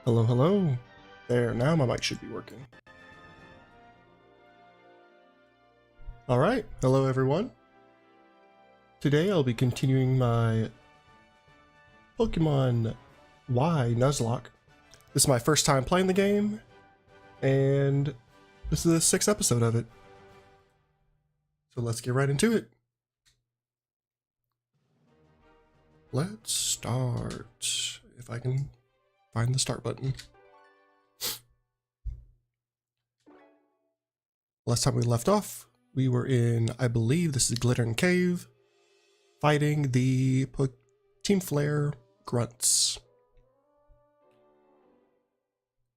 Hello, hello. There, now my mic should be working. Alright, hello everyone. Today I'll be continuing my Pokemon Y Nuzlocke. This is my first time playing the game, and this is the 6th episode of it. So let's get right into it. Let's start. If I can find the start button. Last time we left off, we were in, I believe this is Glittering Cave, fighting the Team Flare grunts.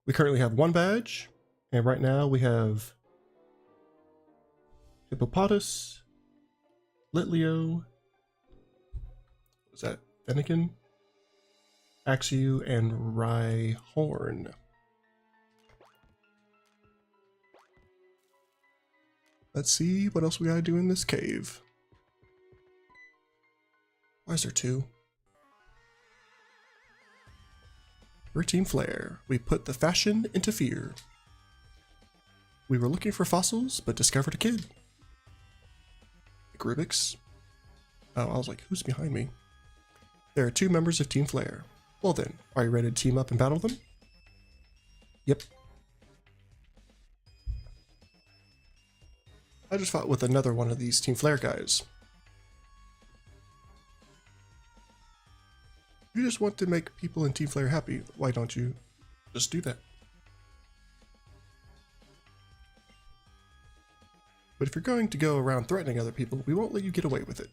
We currently have 1 badge, and right now we have Hippopotas, Litleo, was that Fennekin, Axew, and Rhyhorn. Let's see what else we gotta do in this cave. Why is there 2? We're Team Flare. We put the fashion into fear. We were looking for fossils, but discovered a kid. Rubik's. Oh, I was like, who's behind me? There are 2 members of Team Flare. Well then, are you ready to team up and battle them? Yep. I just fought with another one of these Team Flare guys. You just want to make people in Team Flare happy. Why don't you just do that? But if you're going to go around threatening other people, we won't let you get away with it.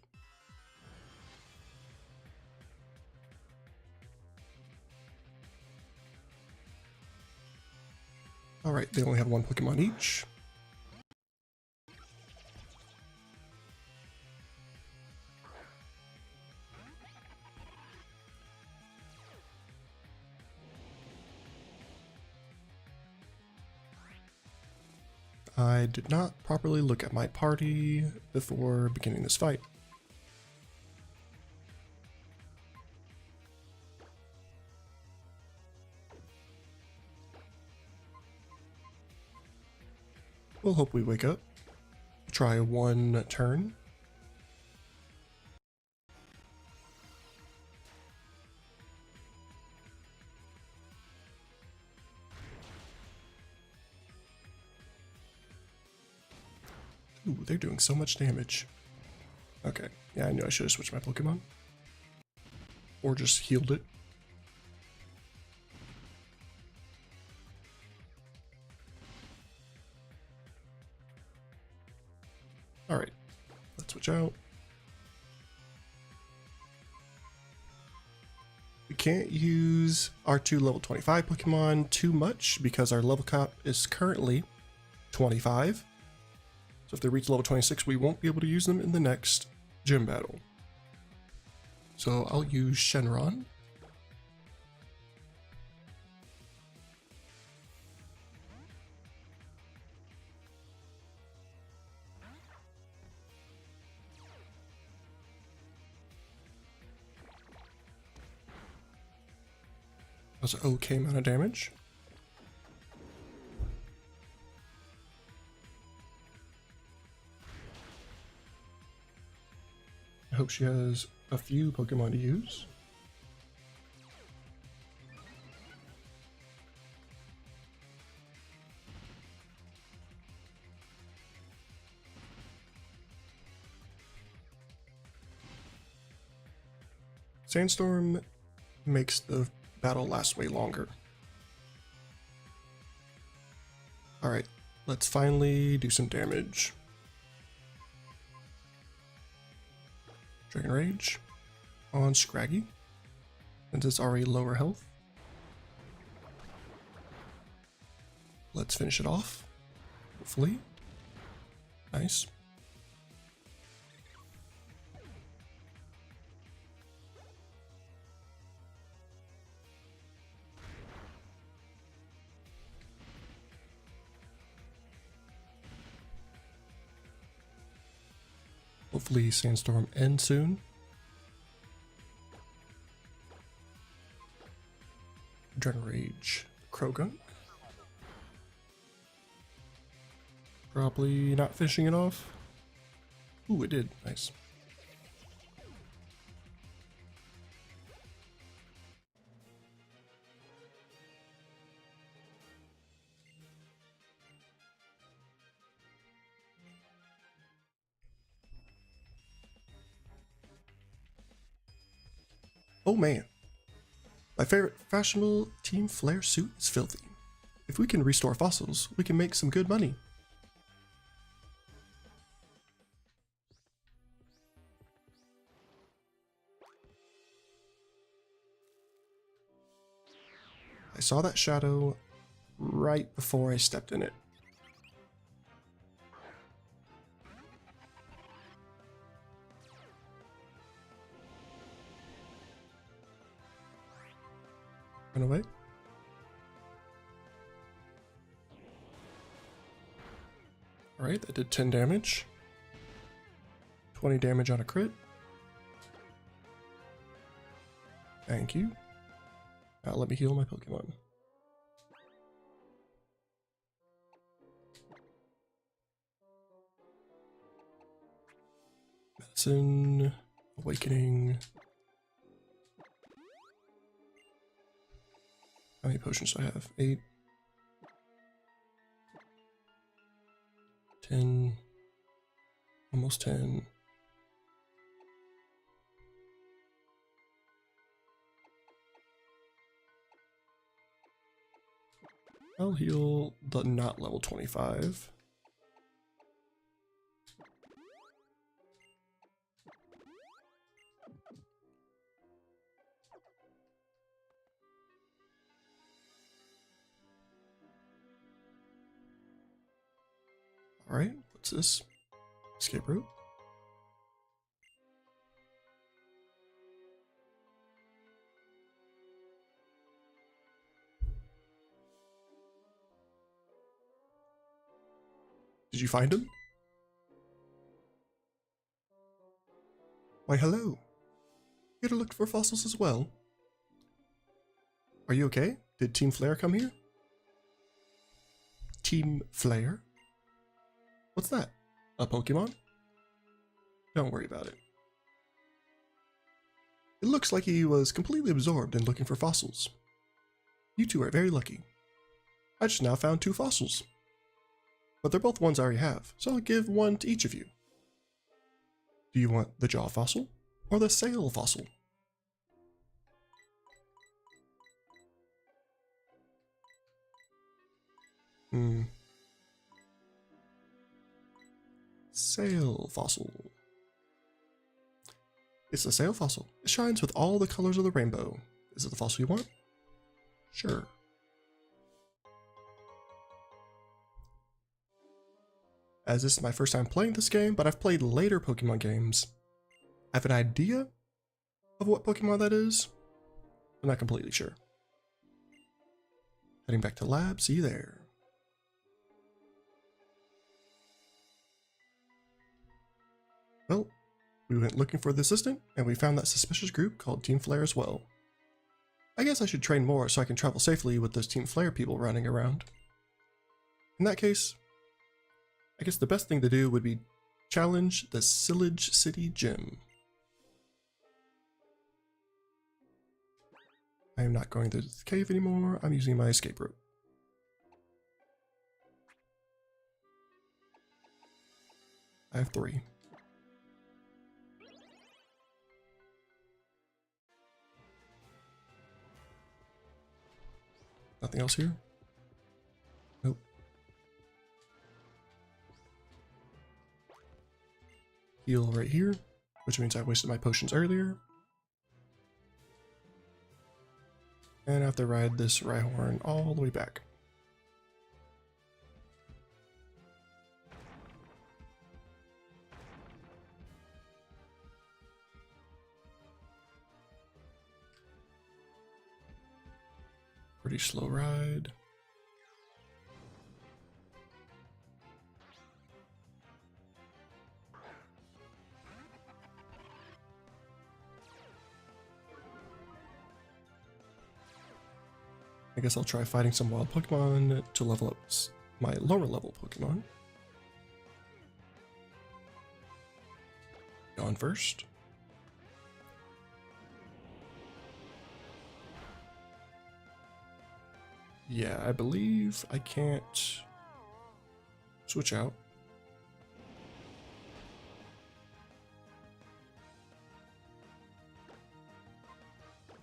Alright, they only have 1 Pokemon each. I did not properly look at my party before beginning this fight. We'll hope we wake up. Try 1 turn. Ooh, they're doing so much damage. Okay, yeah, I knew I should have switched my Pokemon. Or just healed it. Alright, let's switch out. We can't use our 2 level 25 Pokemon too much because our level cap is currently 25. So if they reach level 26, we won't be able to use them in the next gym battle. So I'll use Shenron. That's an okay amount of damage. I hope she has a few Pokemon to use. Sandstorm makes the battle last way longer. Alright, let's finally do some damage. Dragon Rage on Scraggy, since it's already lower health. Let's finish it off, hopefully. Nice. Hopefully Sandstorm ends soon. Return Rage. Krogunk. Probably not finishing it off. Ooh, it did. Nice. Oh man. My favorite fashionable Team Flare suit is filthy. If we can restore fossils, we can make some good money. I saw that shadow right before I stepped in it. Run away. Alright, that did 10 damage. 20 damage on a crit. Thank you. Now let me heal my Pokemon. Medicine, Awakening. How many potions do I have? 8. 10. Almost 10. I'll heal the not level 25. Alright, what's this? Escape route? Did you find him? Why, hello. Here to look for fossils as well. Are you okay? Did Team Flare come here? Team Flare? What's that? A Pokemon? Don't worry about it. It looks like he was completely absorbed in looking for fossils. You two are very lucky. I just now found 2 fossils. But they're both ones I already have, so I'll give one to each of you. Do you want the jaw fossil or the sail fossil? Sail fossil. It's a sail fossil. It shines with all the colors of the rainbow. Is it the fossil you want? Sure. As this is my first time playing this game, but I've played later Pokemon games, I have an idea of what Pokemon that is. I'm not completely sure. Heading back to lab, see you there. Well, we went looking for the assistant, and we found that suspicious group called Team Flare as well. I guess I should train more so I can travel safely with those Team Flare people running around. In that case, I guess the best thing to do would be challenge the Sillage City Gym. I am not going through the cave anymore. I'm using my escape route. I have 3. Nothing else here? Nope. Heal right here, which means I wasted my potions earlier. And I have to ride this Rhyhorn all the way back. Pretty slow ride. I guess I'll try fighting some wild Pokemon to level up my lower level Pokemon. Gone first. Yeah, I believe I can't switch out.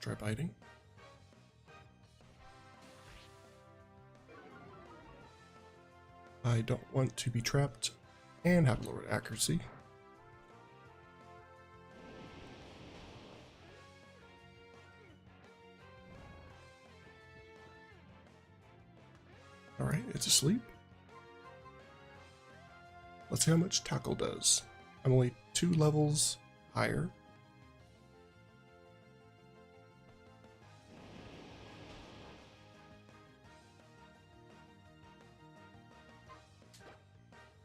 Try biting. I don't want to be trapped and have lower accuracy. Alright, it's asleep. Let's see how much tackle does. I'm only 2 levels higher.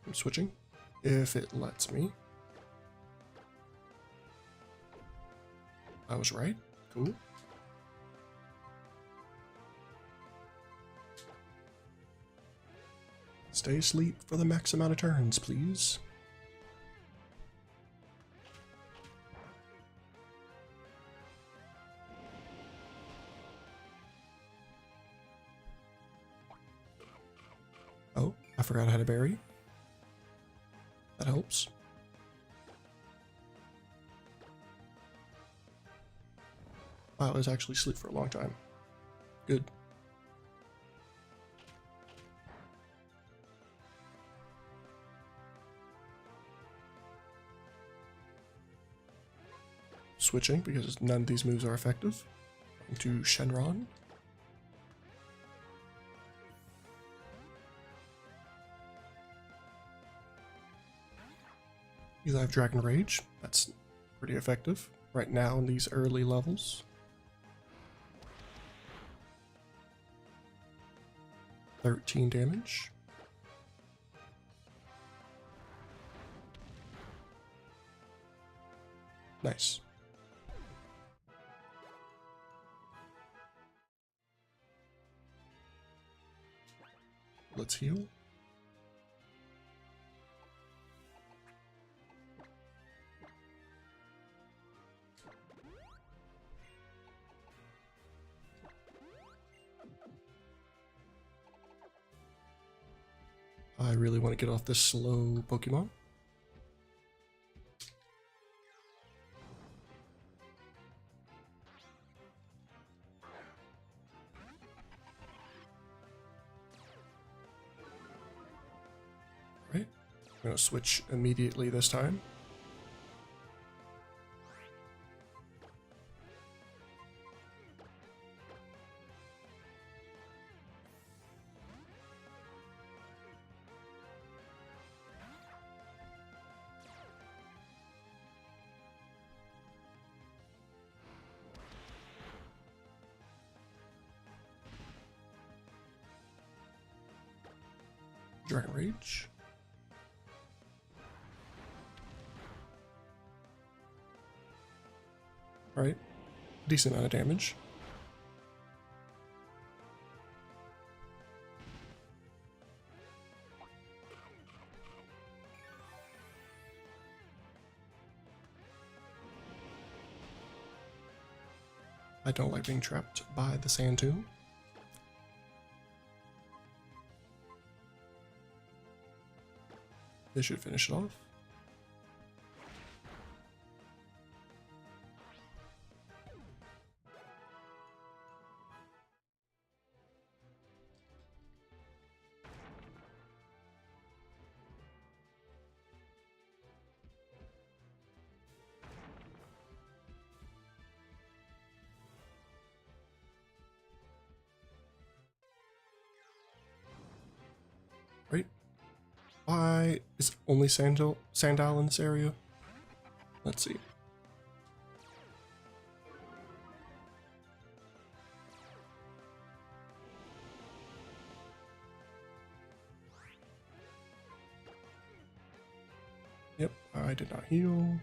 I'm switching, if it lets me. I was right. Cool. Stay asleep for the max amount of turns, please. Oh, I forgot I had a berry. That helps. Wow, I was actually asleep for a long time. Good. Switching because none of these moves are effective. Into Shenron. Because I have Dragon Rage. That's pretty effective right now in these early levels. 13 damage. Nice. Let's heal. I really want to get off this slow Pokemon. Right, I'm going to switch immediately this time. Dragon Rage. Alright, decent amount of damage. I don't like being trapped by the sand tomb. This should finish it off. Right? Why is only Sandal in this area? Let's see. Yep, I did not heal.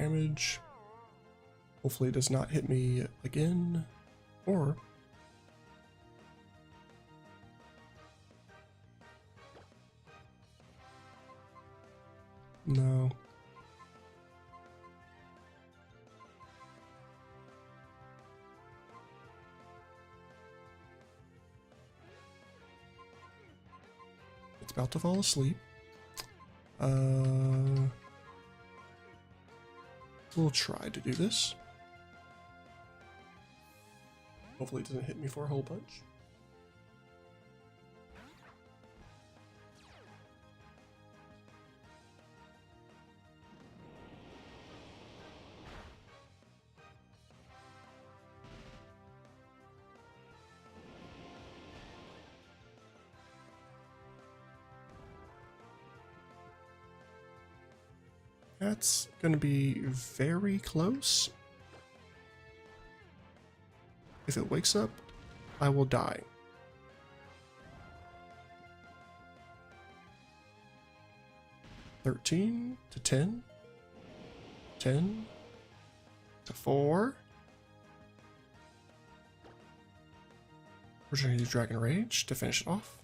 damage. Hopefully it does not hit me again. Or... no. It's about to fall asleep. We'll try to do this. Hopefully it doesn't hit me for a whole bunch. That's going to be very close. If it wakes up, I will die. $13 to 10. 10 to 4. We're just going to use Dragon Rage to finish it off.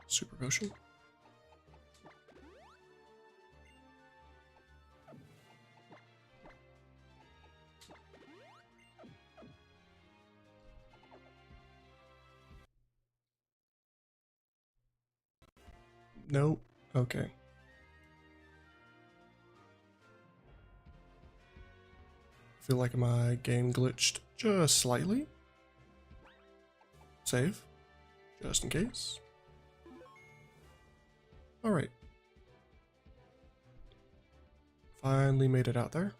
Super Potion. Nope. Okay. Feel like my game glitched just slightly. Save. Just in case. Alright. Finally made it out there.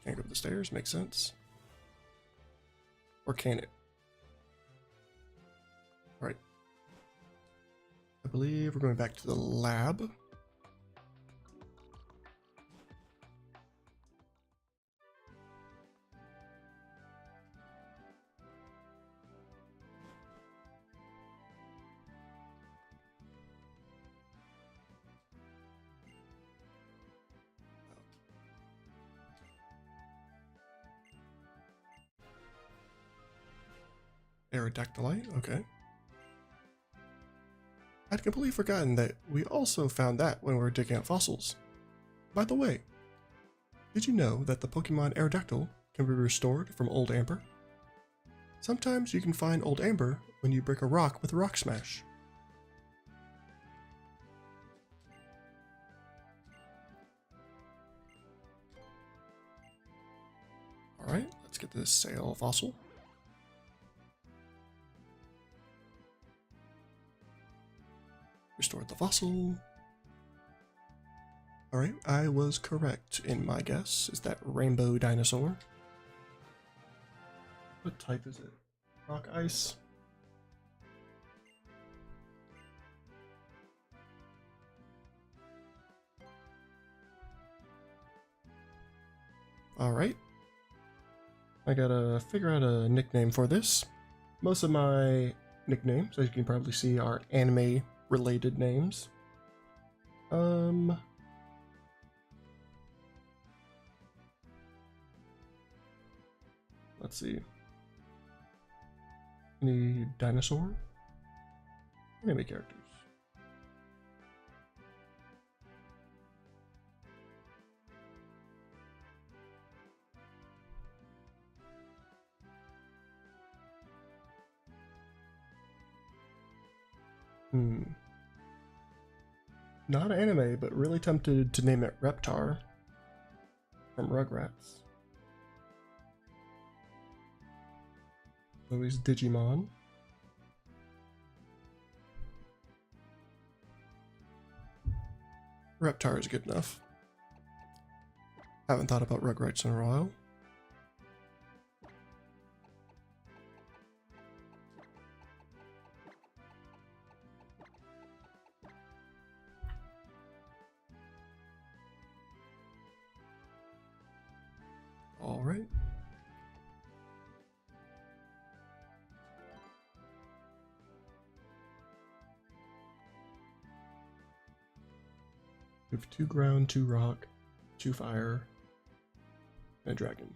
Can't go up the stairs, makes sense. Or can it? Alright. I believe we're going back to the lab. Aerodactylite, okay. I'd completely forgotten that we also found that when we were digging up fossils. By the way, did you know that the Pokemon Aerodactyl can be restored from old amber? Sometimes you can find old amber when you break a rock with a rock smash. Alright, let's get this sail fossil. Restored the fossil. Alright, I was correct in my guess. Is that rainbow dinosaur? What type is it? Rock ice? Alright. I gotta figure out a nickname for this. Most of my nicknames, as you can probably see, are anime related names. Let's see. Any dinosaur? Anime characters. Not anime, but really tempted to name it Reptar from Rugrats. Always Digimon. Reptar is good enough. Haven't thought about Rugrats in a while. All right. We have 2 ground, 2 rock, 2 fire, and a dragon.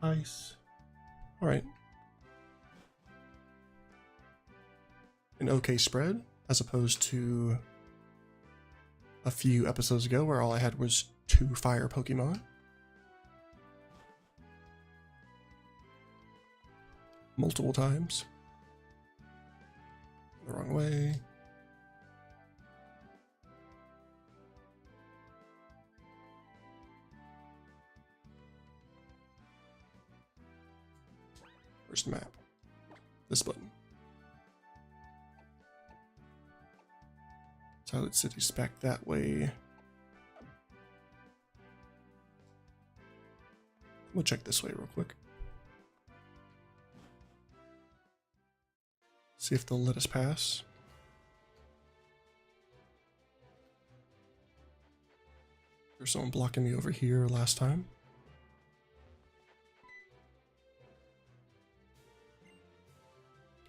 Ice. All right. An okay spread, as opposed to a few episodes ago where all I had was 2 fire Pokemon. Multiple times. The wrong way. Where's the map? This button. Silent City's back that way. We'll check this way real quick. See if they'll let us pass. There's someone blocking me over here last time.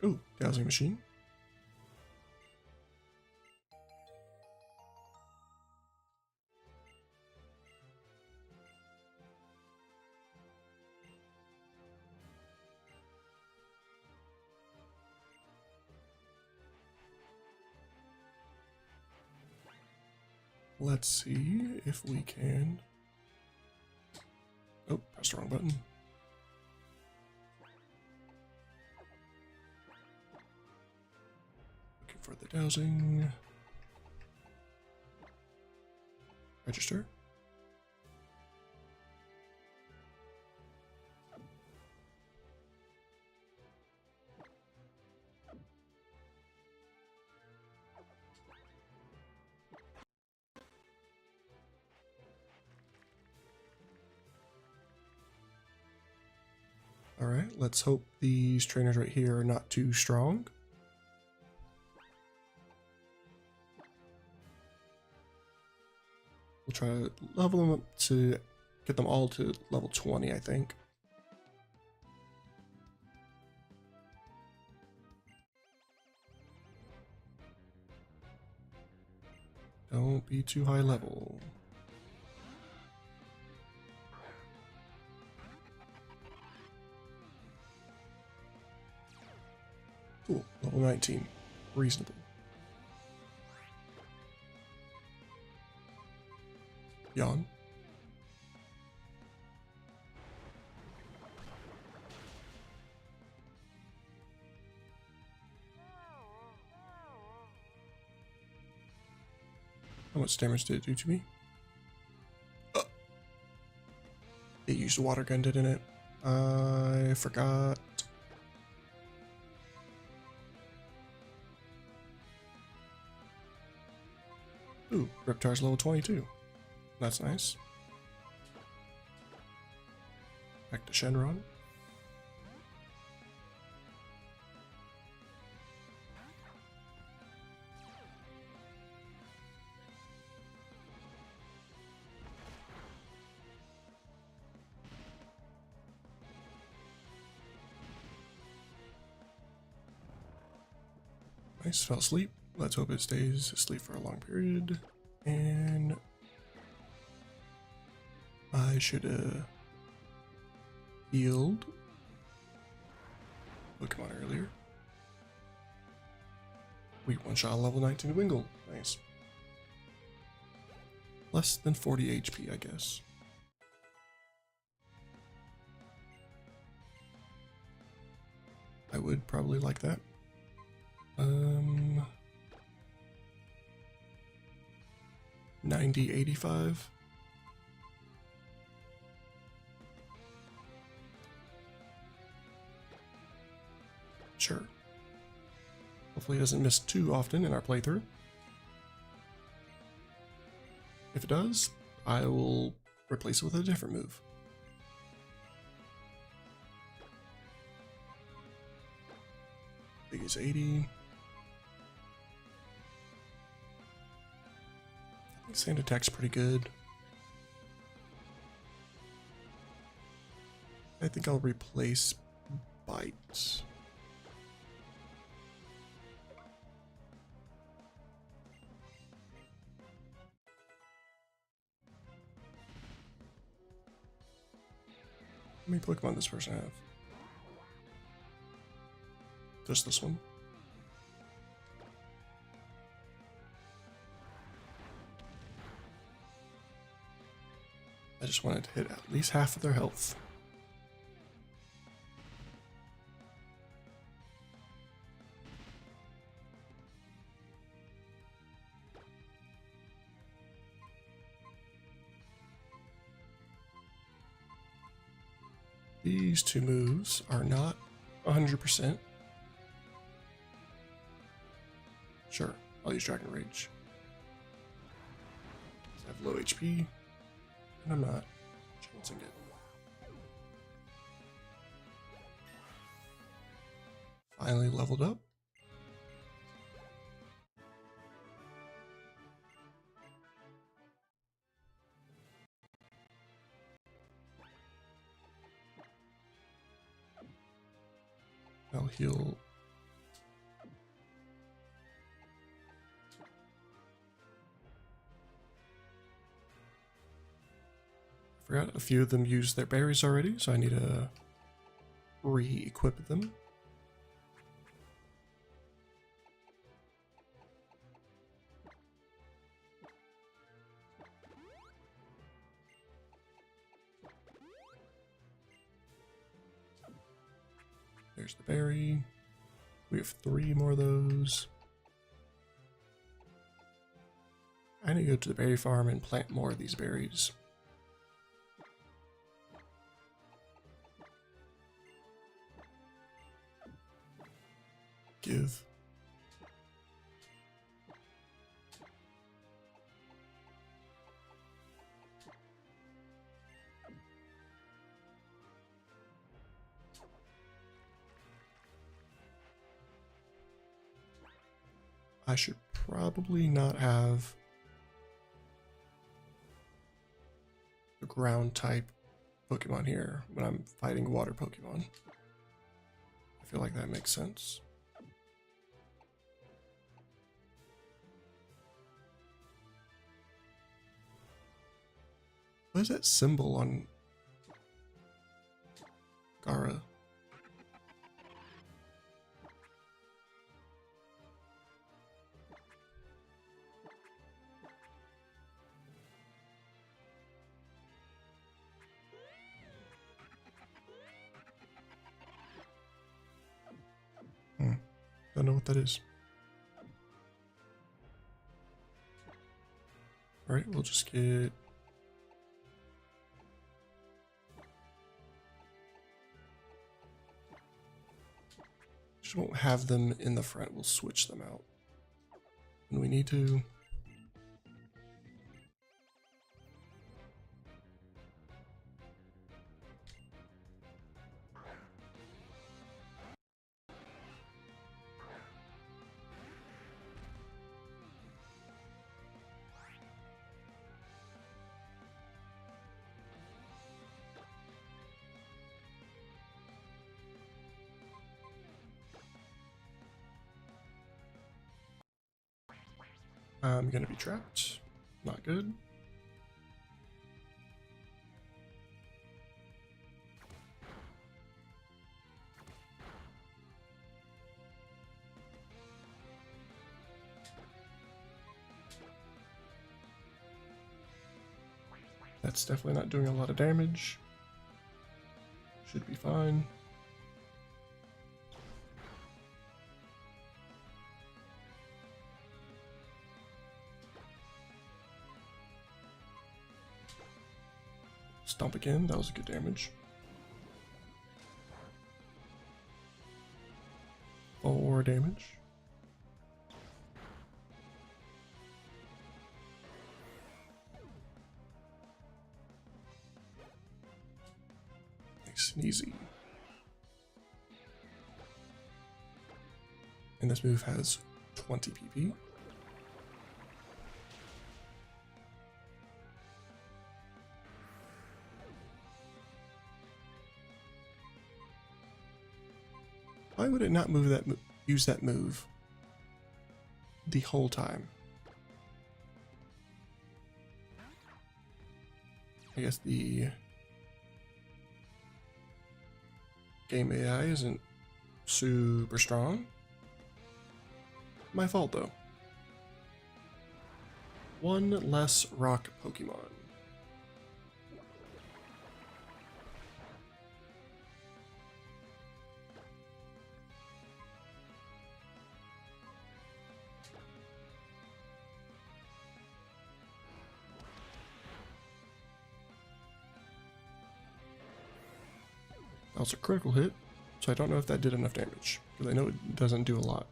Ooh, dowsing machine. Let's see if we can. Oh, pressed the wrong button. Looking for the dowsing. Register. Alright, let's hope these trainers right here are not too strong. We'll try to level them up to get them all to level 20, I think. Don't be too high level. Cool, level 19. Reasonable. Yawn. How much damage did it do to me? It used a water gun, didn't it? I forgot. Ooh, Reptar's level 22. That's nice. Back to Shenron. Nice, fell asleep. Let's hope it stays asleep for a long period. And I should have healed Pokemon earlier. We one-shot level 19 Wingull. Nice. Less than 40 HP, I guess. I would probably like that. 90, 85. Sure. Hopefully it doesn't miss too often in our playthrough. If it does, I will replace it with a different move. Big is 80. I think sand attack's pretty good. I think I'll replace Bite. How many Pokemon does this person have? Just this one. I just wanted to hit at least half of their health. These two moves are not 100%. Sure, I'll use Dragon Rage. I have low HP, and I'm not chancing it. Finally leveled up. I'll heal. I forgot a few of them used their berries already, so I need to re-equip them. There's the berry. We have 3 more of those. I need to go to the berry farm and plant more of these berries. Give. I should probably not have a ground type Pokemon here when I'm fighting water Pokemon. I feel like that makes sense. What is that symbol on Gara? Don't know what that is. Alright, we'll just get... Just won't have them in the front, we'll switch them out when we need to. I'm gonna be trapped. Not good. That's definitely not doing a lot of damage. Should be fine. Stomp again, that was a good damage. 4 damage. Nice and easy. And this move has 20 PP. Why would it not move that use that move the whole time? I guess the game AI isn't super strong. My fault though. One less rock Pokemon. That was a critical hit, so I don't know if that did enough damage, because I know it doesn't do a lot.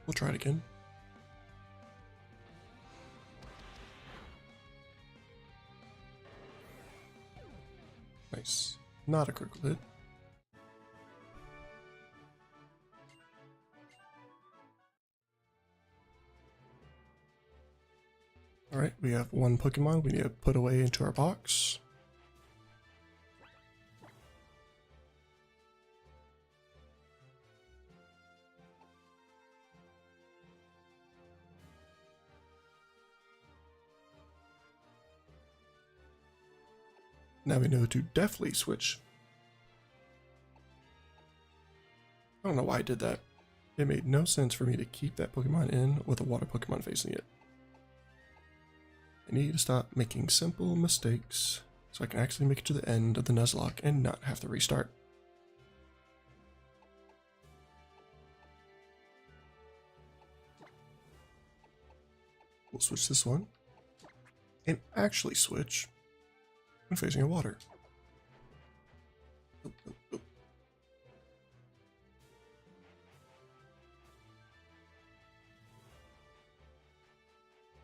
We'll try it again. Nice. Not a critical hit. Alright, we have one Pokemon we need to put away into our box. Now we know to definitely switch. I don't know why I did that. It made no sense for me to keep that Pokemon in with a water Pokemon facing it. I need to stop making simple mistakes so I can actually make it to the end of the Nuzlocke and not have to restart. We'll switch this one and actually switch when facing a water. Oh, oh, oh.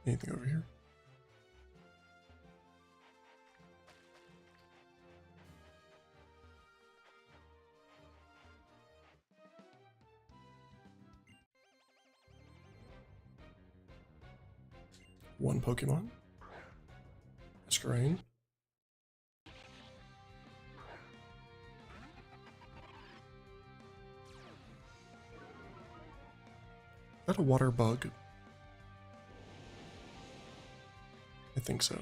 Anything over here? One Pokemon. Masquerain. Is that a water bug? I think so.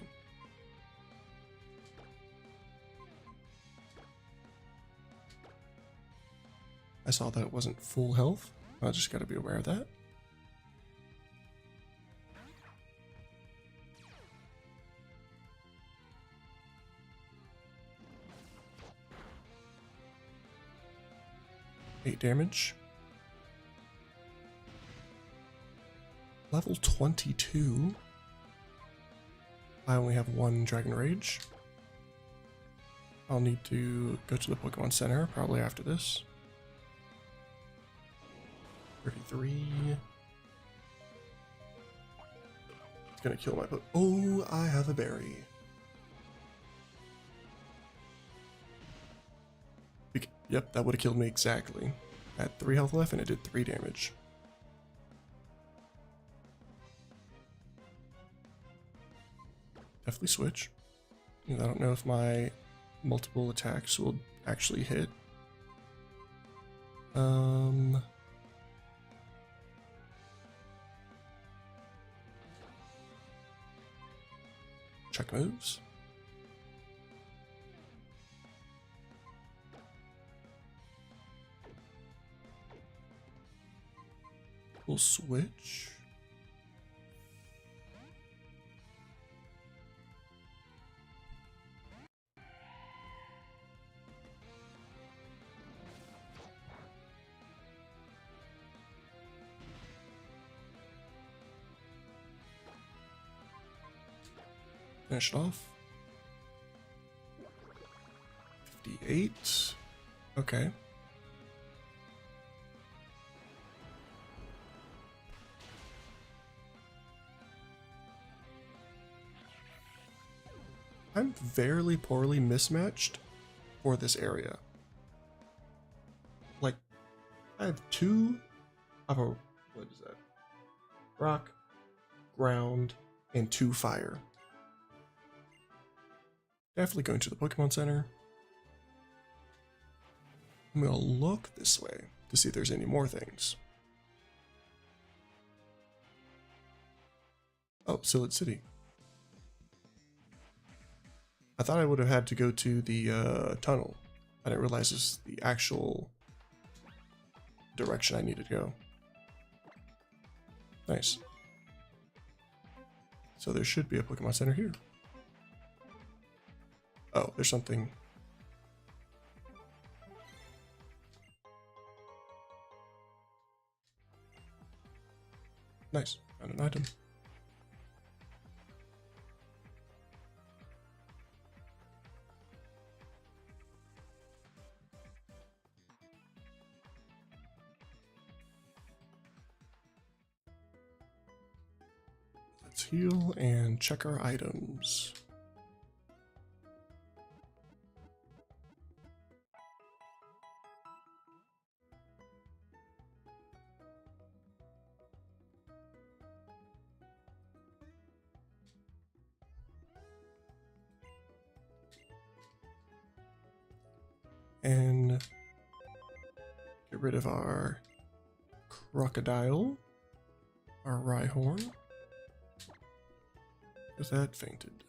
I saw that it wasn't full health. I just gotta be aware of that. Eight damage. Level 22. I only have one Dragon Rage. I'll need to go to the Pokemon Center probably after this. 33. It's gonna kill my Oh, I have a berry. Yep, that would have killed me exactly. I had 3 health left and it did 3 damage. Definitely switch. I don't know if my multiple attacks will actually hit. Check moves. We'll switch. Finish it off. 58. Okay. I'm fairly poorly mismatched for this area. Like, I have two of a, what is that? Rock, ground, and 2 fire. Definitely going to the Pokemon Center. I'm gonna look this way to see if there's any more things. Oh, Sillet City. I thought I would have had to go to the tunnel. I didn't realize this is the actual direction I needed to go. Nice. So there should be a Pokemon Center here. Oh, there's something. Nice. Found an item. Let's heal and check our items. And get rid of our crocodile, our Rhyhorn, because that fainted.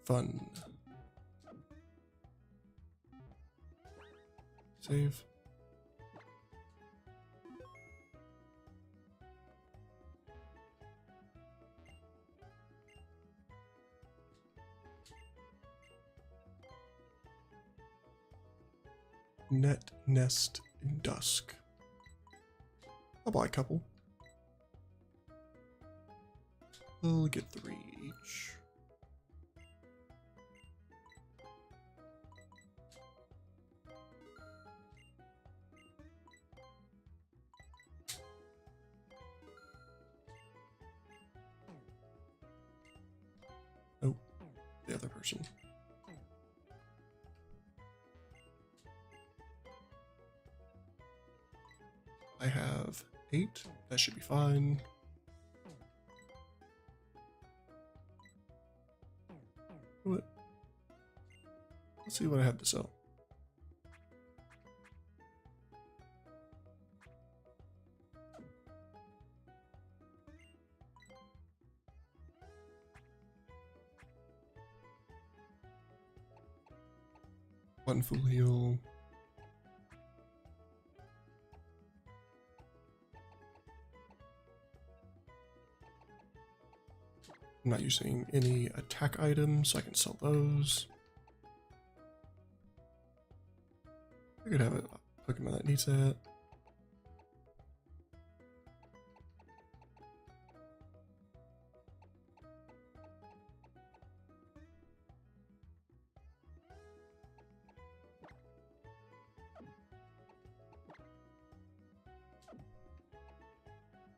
Fun. Save. Net, nest, and dusk. I'll buy a couple. We'll get 3 each. Oh, the other person. I have 8. That should be fine. What? Let's see what I have to sell. One full heal. I'm not using any attack items, so I can sell those. I could have a Pokemon that needs that.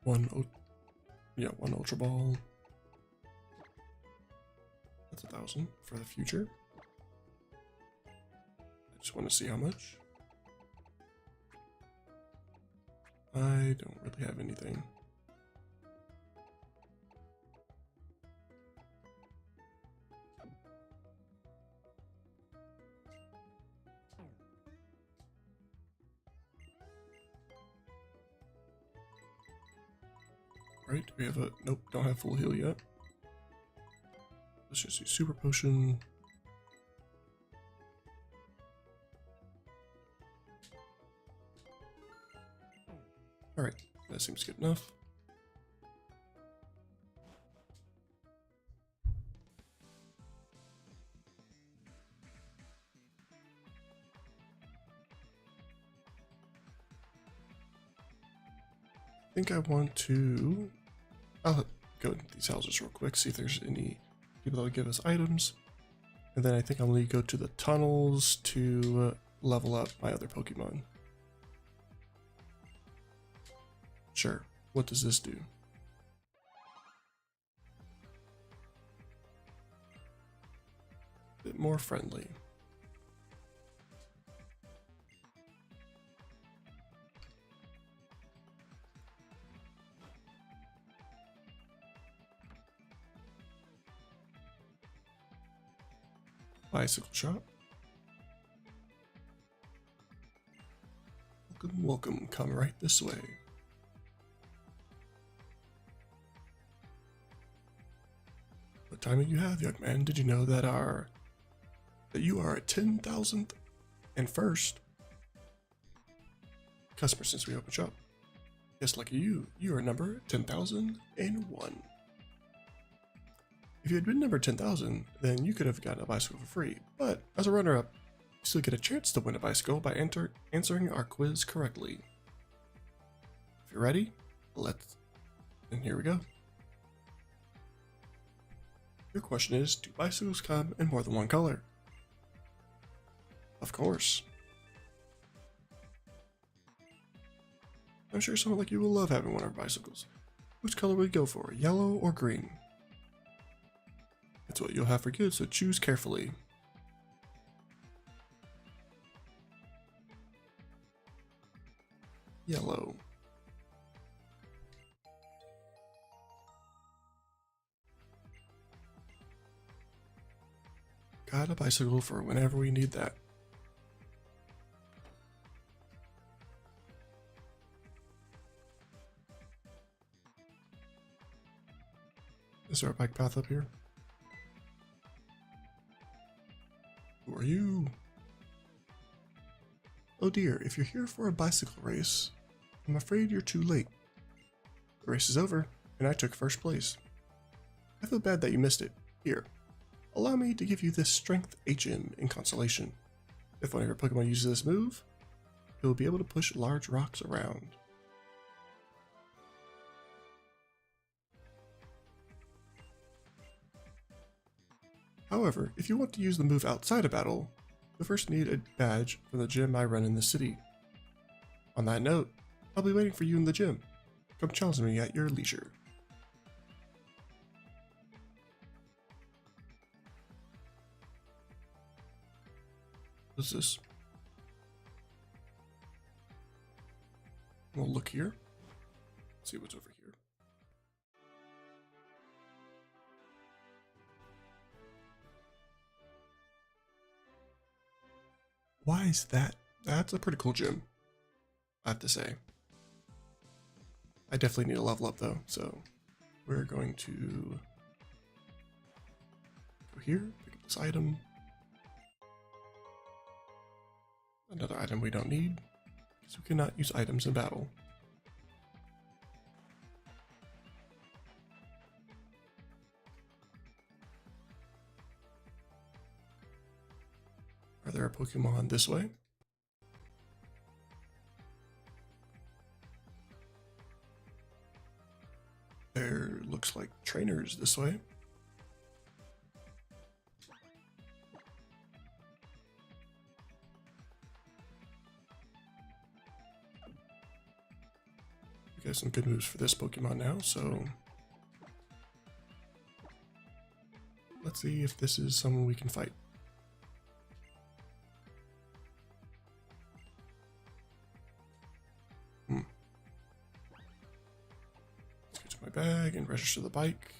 One Ultra Ball. That's 1,000 for the future. I just want to see how much. I don't really have anything. Right, do we have a, nope, don't have full heal yet. Let's just do Super Potion. Alright, that seems good enough. I think I want to, I'll go into these houses real quick, see if there's any people that will give us items. And then I think I'm going to go to the tunnels to level up my other Pokemon. Sure. What does this do? Bit more friendly. Bicycle shop. Welcome, welcome. Come right this way. What time do you have, young man? Did you know that you are a 10,000th and first customer since we opened shop? Yes, lucky you. You are number 10,001. If you had been number 10,000, then you could have gotten a bicycle for free. But as a runner-up, you still get a chance to win a bicycle by answering our quiz correctly. If you're ready, and here we go. Your question is, do bicycles come in more than one color? Of course. I'm sure someone like you will love having one of our bicycles. Which color would you go for, yellow or green? That's what you'll have for good, so choose carefully. Yellow. Got a bicycle for whenever we need that. Is there a bike path up here? Who are you? Oh dear, if you're here for a bicycle race, I'm afraid you're too late. The race is over, and I took first place. I feel bad that you missed it. Here, allow me to give you this Strength HM in consolation. If one of your Pokemon uses this move, it will be able to push large rocks around. However, if you want to use the move outside of battle, you'll first need a badge from the gym I run in the city. On that note, I'll be waiting for you in the gym. Come challenge me at your leisure. What's this? We'll look here. See what's over here. Why is that? That's a pretty cool gym, I have to say. I definitely need to level up though, so we're going to go here, pick up this item. Another item we don't need, because we cannot use items in battle. Are there a Pokemon this way? There looks like trainers this way. We got some good moves for this Pokemon now, so let's see if this is someone we can fight. Let's go to my bag and register the bike.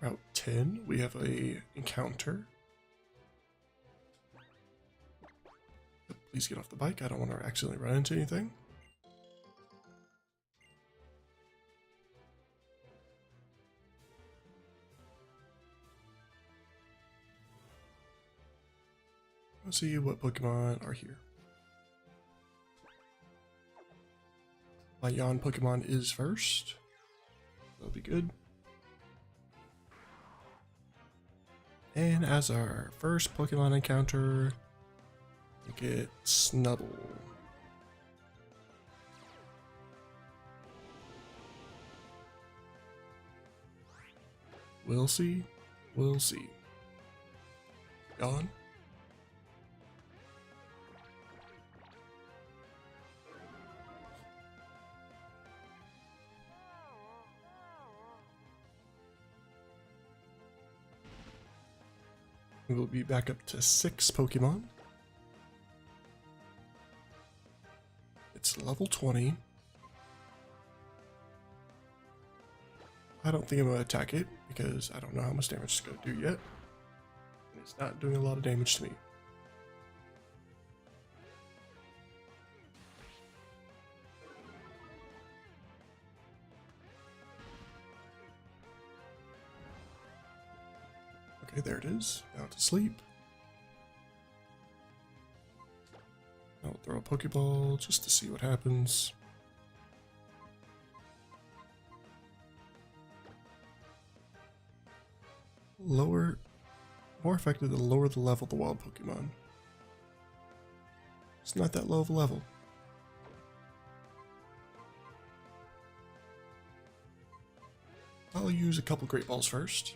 Route 10, we have a encounter. Please get off the bike. I don't want to accidentally run into anything. Let's see what Pokemon are here. My Yawn Pokemon is first. That'll be good. And as our first Pokemon encounter, we get Snubble. We'll see. We'll see. Yawn. We'll be back up to 6 Pokemon. It's level 20. I don't think I'm going to attack it because I don't know how much damage it's going to do yet. And it's not doing a lot of damage to me. Okay, there it is. Now to sleep. I'll throw a Pokeball just to see what happens. More effective to lower the level of the wild Pokemon. It's not that low of a level. I'll use a couple Great Balls first.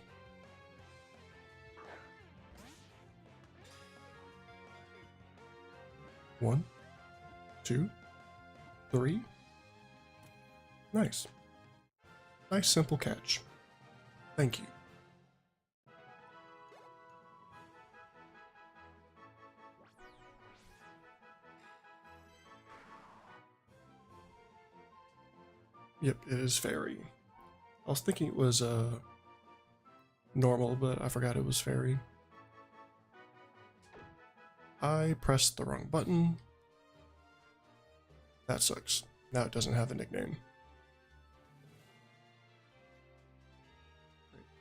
One, two, three. Nice. Nice simple catch. Thank you. Yep, it is fairy. I was thinking it was normal, but I forgot it was fairy. I pressed the wrong button. That sucks. Now it doesn't have a nickname.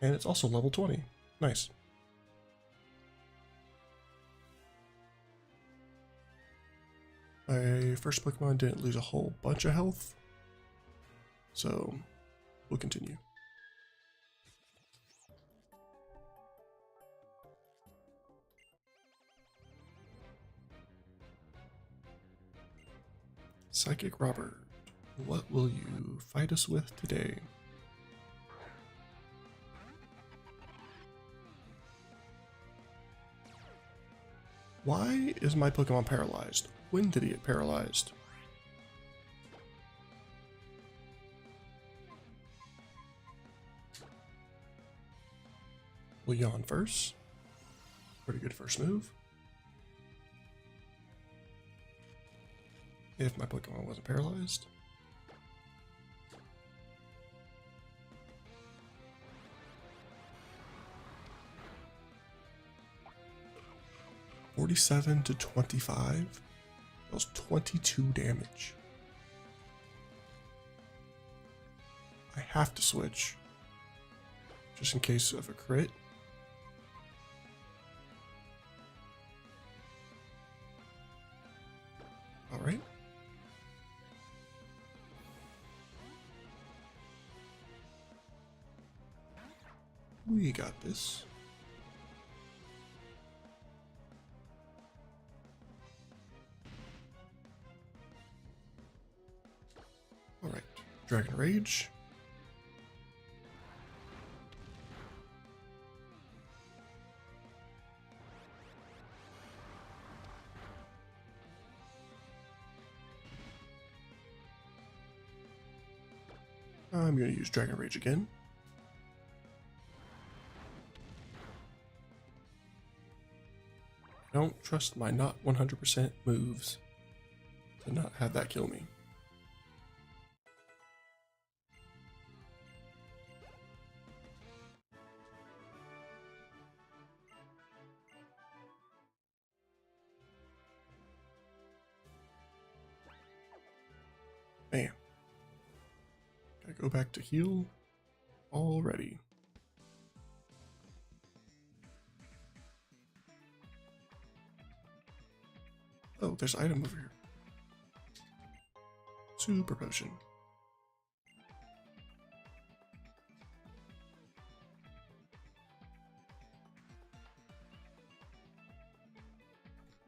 And it's also level 20. Nice. My first Pokemon didn't lose a whole bunch of health, so we'll continue. Psychic Robert, what will you fight us with today? Why is my Pokemon paralyzed? When did he get paralyzed? We'll Yawn first. Pretty good first move. If my Pokemon wasn't paralyzed. $47 to $25. That was 22 damage. I have to switch. Just in case of a crit. Alright. We got this. Alright, Dragon Rage. I'm going to use Dragon Rage again. I don't trust my not 100% moves to not have that kill me. Man. Gotta go back to heal already. Oh, there's an item over here. Super potion.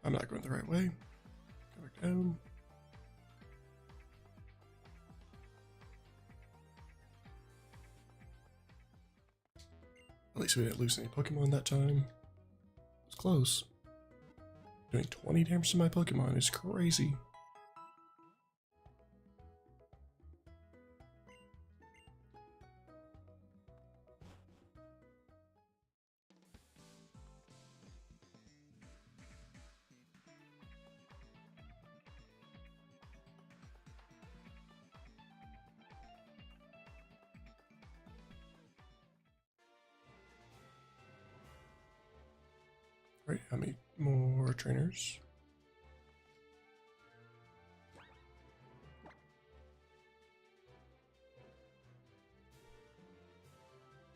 I'm not going the right way. Go back down. At least we didn't lose any Pokemon that time. It's close. Doing 20 damage to my Pokemon is crazy. Right, how many more trainers?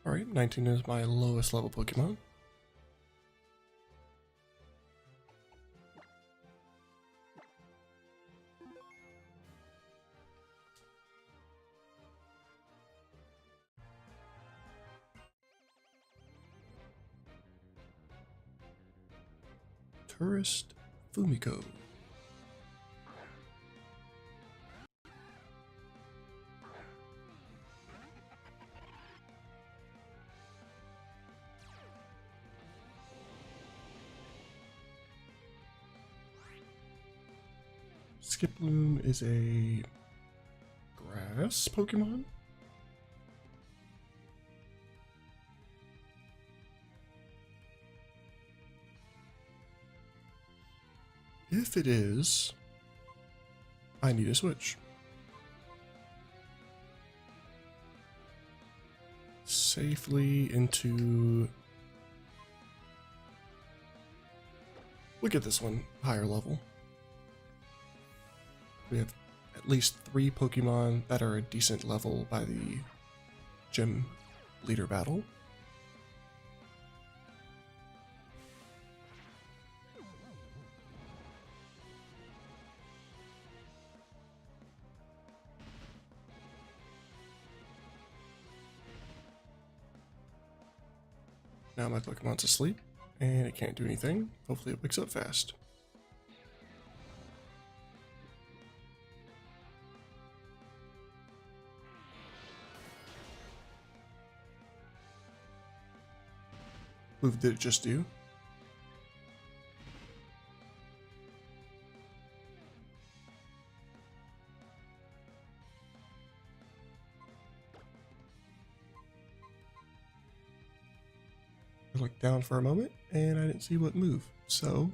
Alright, 19 is my lowest level Pokemon. Tourist Fumiko. Skiploom is a grass Pokemon. If it is, I need a switch. Safely into... Look at this one, higher level. We have at least 3 Pokemon that are a decent level by the gym leader battle. Now my Pokemon's asleep, and it can't do anything. Hopefully it wakes up fast. What did it just do? I looked down for a moment and I didn't see what moved, so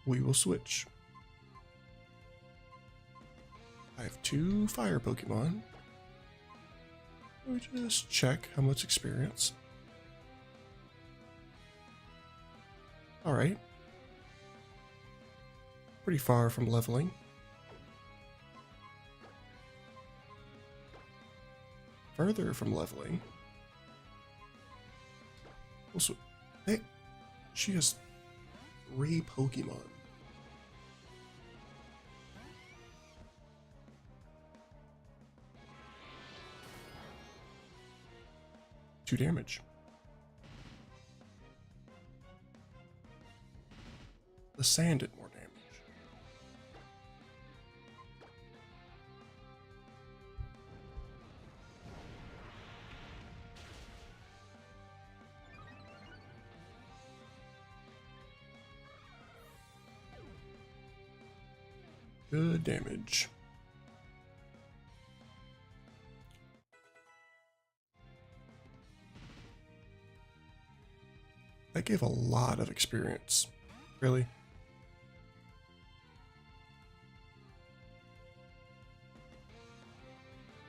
we will switch. I have 2 fire Pokemon. Let me just check how much experience. Alright. Pretty far from leveling. Further from leveling. Also, hey, she has 3 Pokemon. Two damage. The sand did more damage. Good damage. That gave a lot of experience. Really?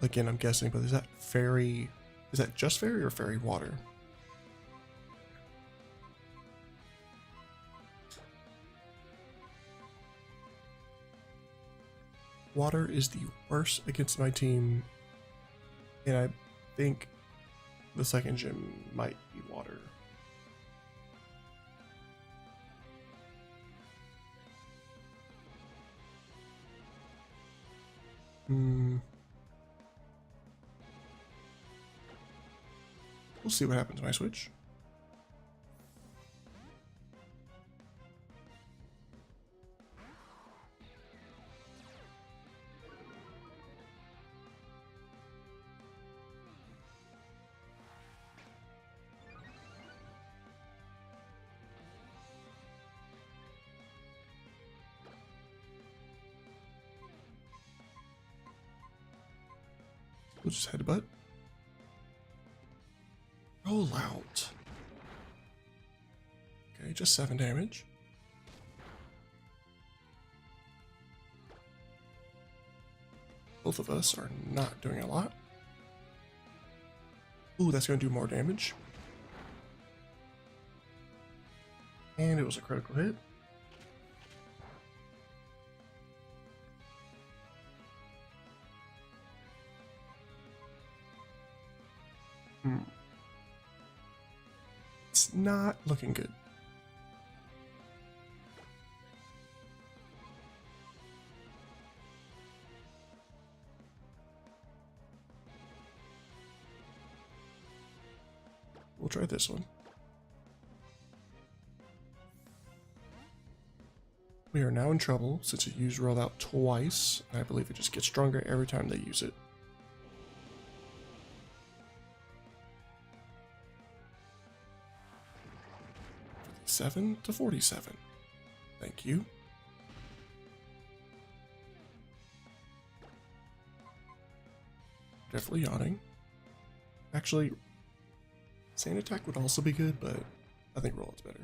Again, I'm guessing, but is that fairy... Is that just fairy or fairy water? Water is the worst against my team, and I think the second gym might be water. We'll see what happens when I switch. We'll just headbutt. Roll out. Okay, just 7 damage. Both of us are not doing a lot. Ooh, that's going to do more damage. And it was a critical hit. It's not looking good. We'll try this one. We are now in trouble since it used rollout twice, and I believe it just gets stronger every time they use it. $7 to 47. Thank you. Definitely yawning. Actually, Sand Attack would also be good, but I think rollout's better.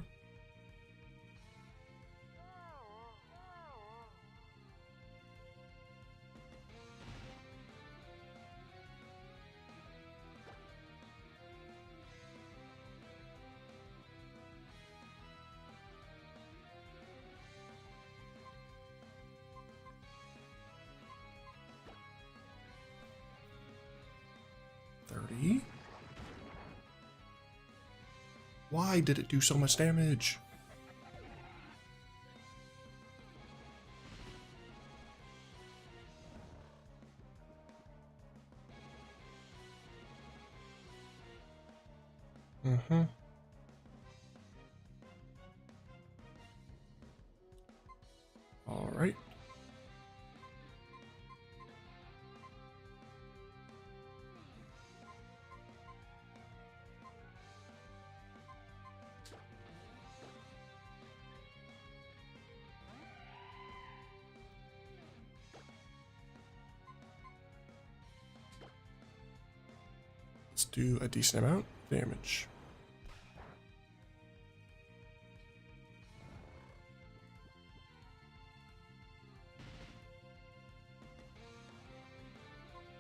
Why did it do so much damage? All right. Let's do a decent amount of damage.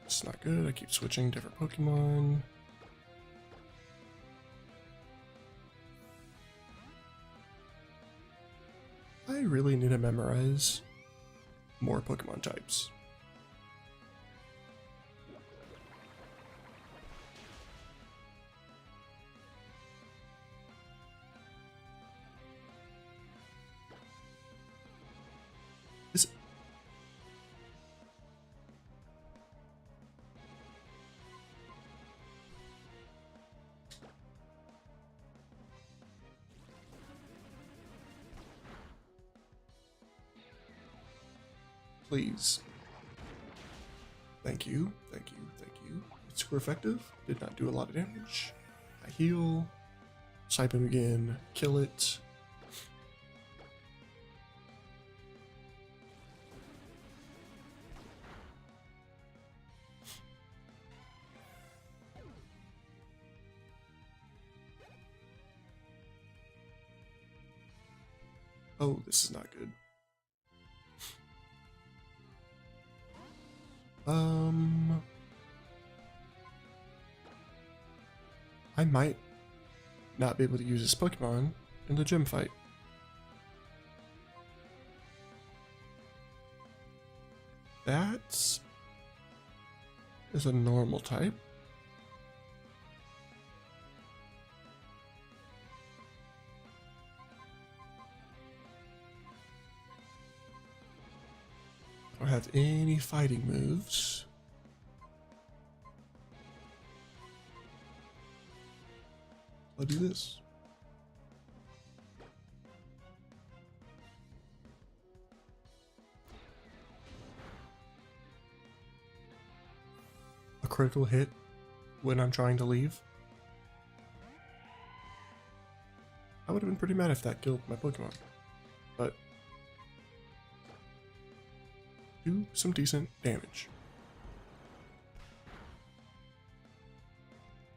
It's not good. I keep switching different Pokemon. I really need to memorize more Pokemon types. Please. Thank you, thank you, thank you. It's super effective. Did not do a lot of damage. I heal. Snipe him again. Kill it. Oh, this is not good. I might not be able to use this Pokemon in the gym fight. That is a normal type. I don't have any fighting moves. I'll do this. A critical hit when I'm trying to leave. I would have been pretty mad if that killed my Pokemon. But do some decent damage.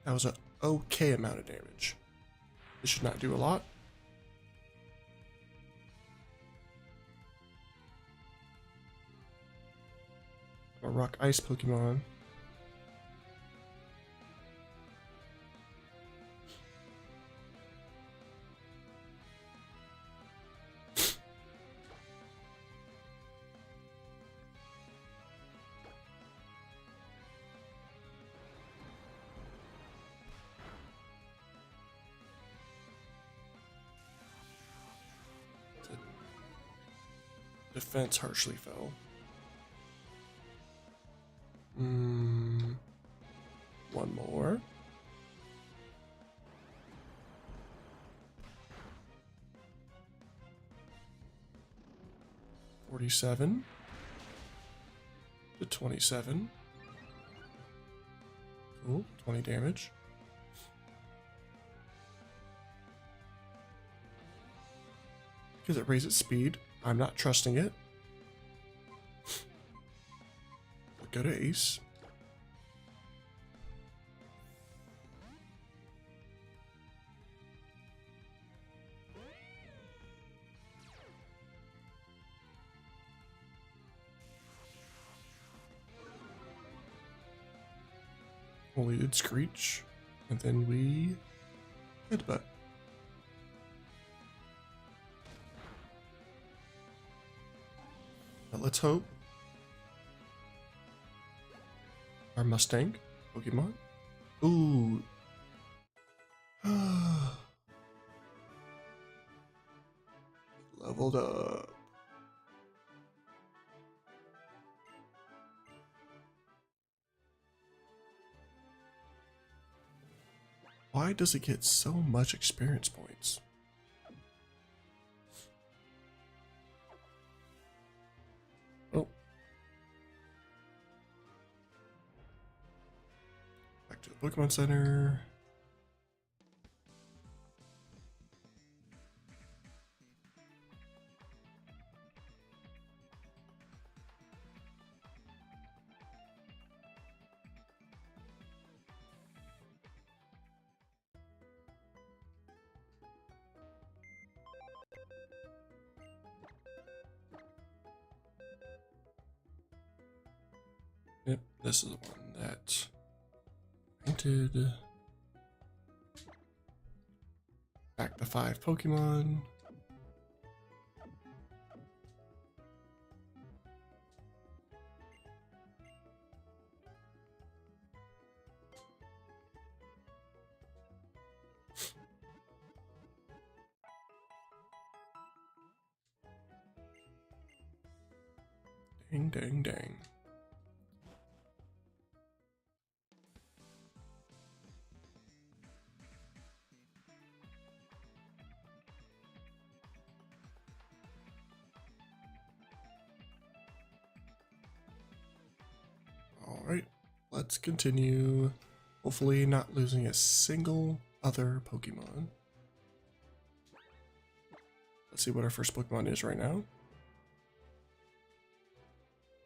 That was an okay amount of damage. This should not do a lot. A rock ice Pokemon. Defense harshly fell. One more. $47 to 27. Cool, 20 damage. Because it raises speed. I'm not trusting it. We'll go to Ace. Well, we did Screech, and then we Headbutt. Now let's hope our Mustang Pokemon. Ooh. Leveled up. Why does it get so much experience points? Oh. Back to the Pokemon Center. Yep, this is the one that painted. Back to 5 Pokemon. Dang, dang, dang. Alright, let's continue. Hopefully not losing a single other Pokemon. Let's see what our first Pokemon is right now.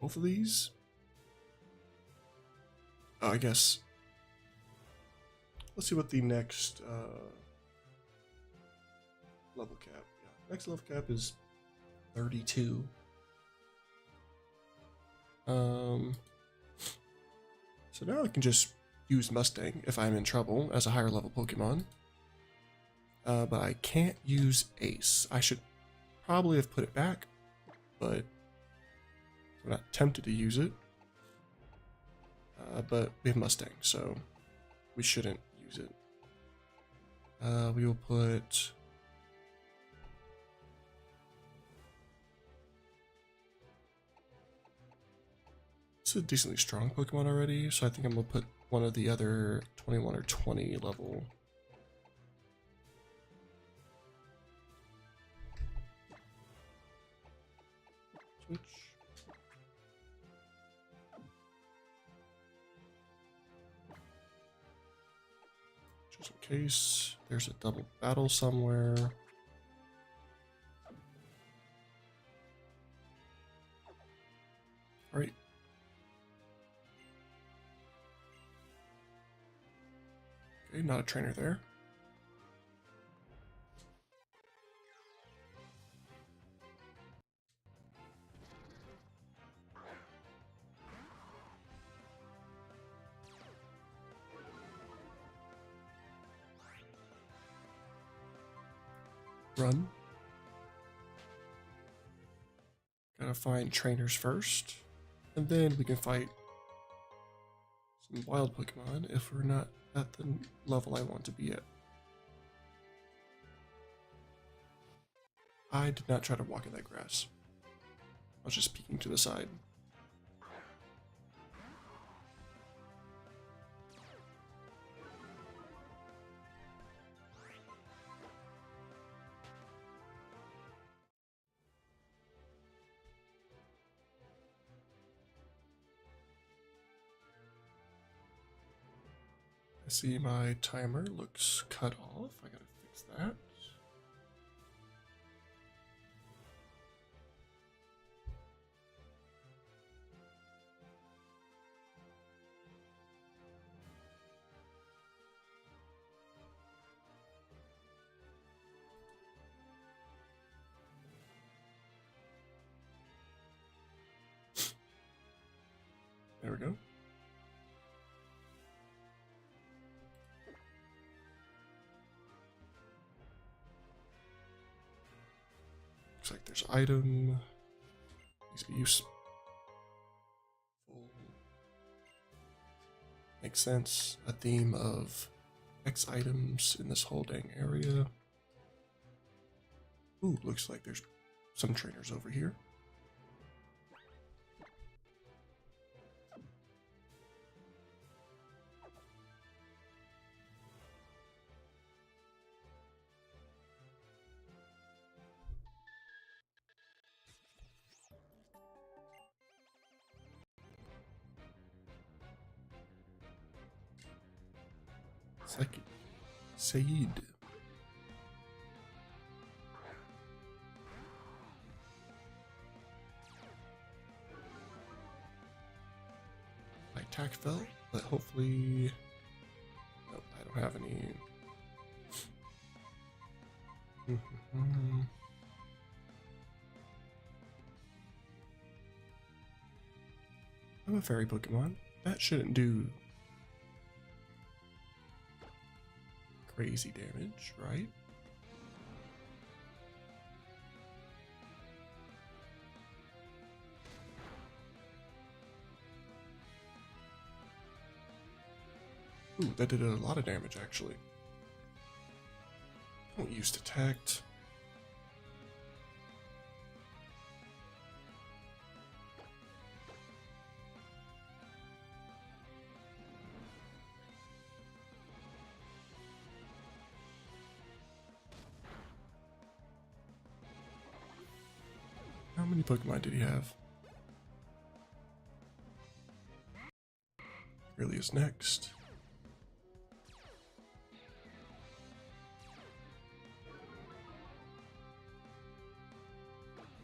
Both of these? Oh, I guess. Let's see what the next level cap. Yeah, next level cap is 32. So now I can just use Mustang if I'm in trouble as a higher level Pokemon. But I can't use Ace. I should probably have put it back, but I'm not tempted to use it. But we have Mustang, so we shouldn't use it. We will put... It's a decently strong Pokemon already, so I think I'm going to put one of the other 21 or 20 level Switch. Just in case there's a double battle somewhere. All right. Okay, not a trainer there. Run. Gotta find trainers first, and then we can fight some wild Pokemon if we're not at the level I want to be at. I did not try to walk in that grass. I was just peeking to the side. I see my timer looks cut off. I gotta fix that. There we go. Looks like there's item. Needs to be useful. Makes sense. A theme of X items in this whole dang area. Ooh, looks like there's some trainers over here. Said. My attack fell, but hopefully... Nope, I don't have any... I'm a fairy Pokemon. That shouldn't do crazy damage, right? Ooh, that did a lot of damage, actually. Don't use detect. How many Pokemon did he have? Really is next.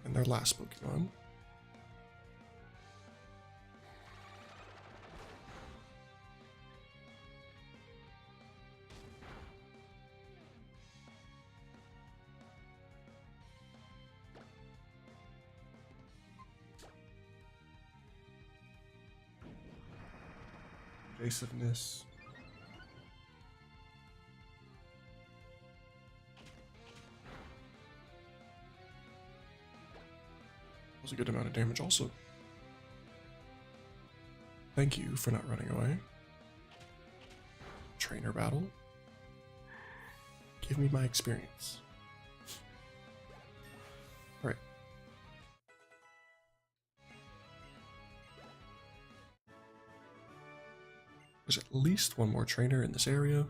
And their last Pokemon. Evasiveness. Was a good amount of damage also. Thank you for not running away. Trainer battle. Give me my experience. Alright. There's at least one more trainer in this area.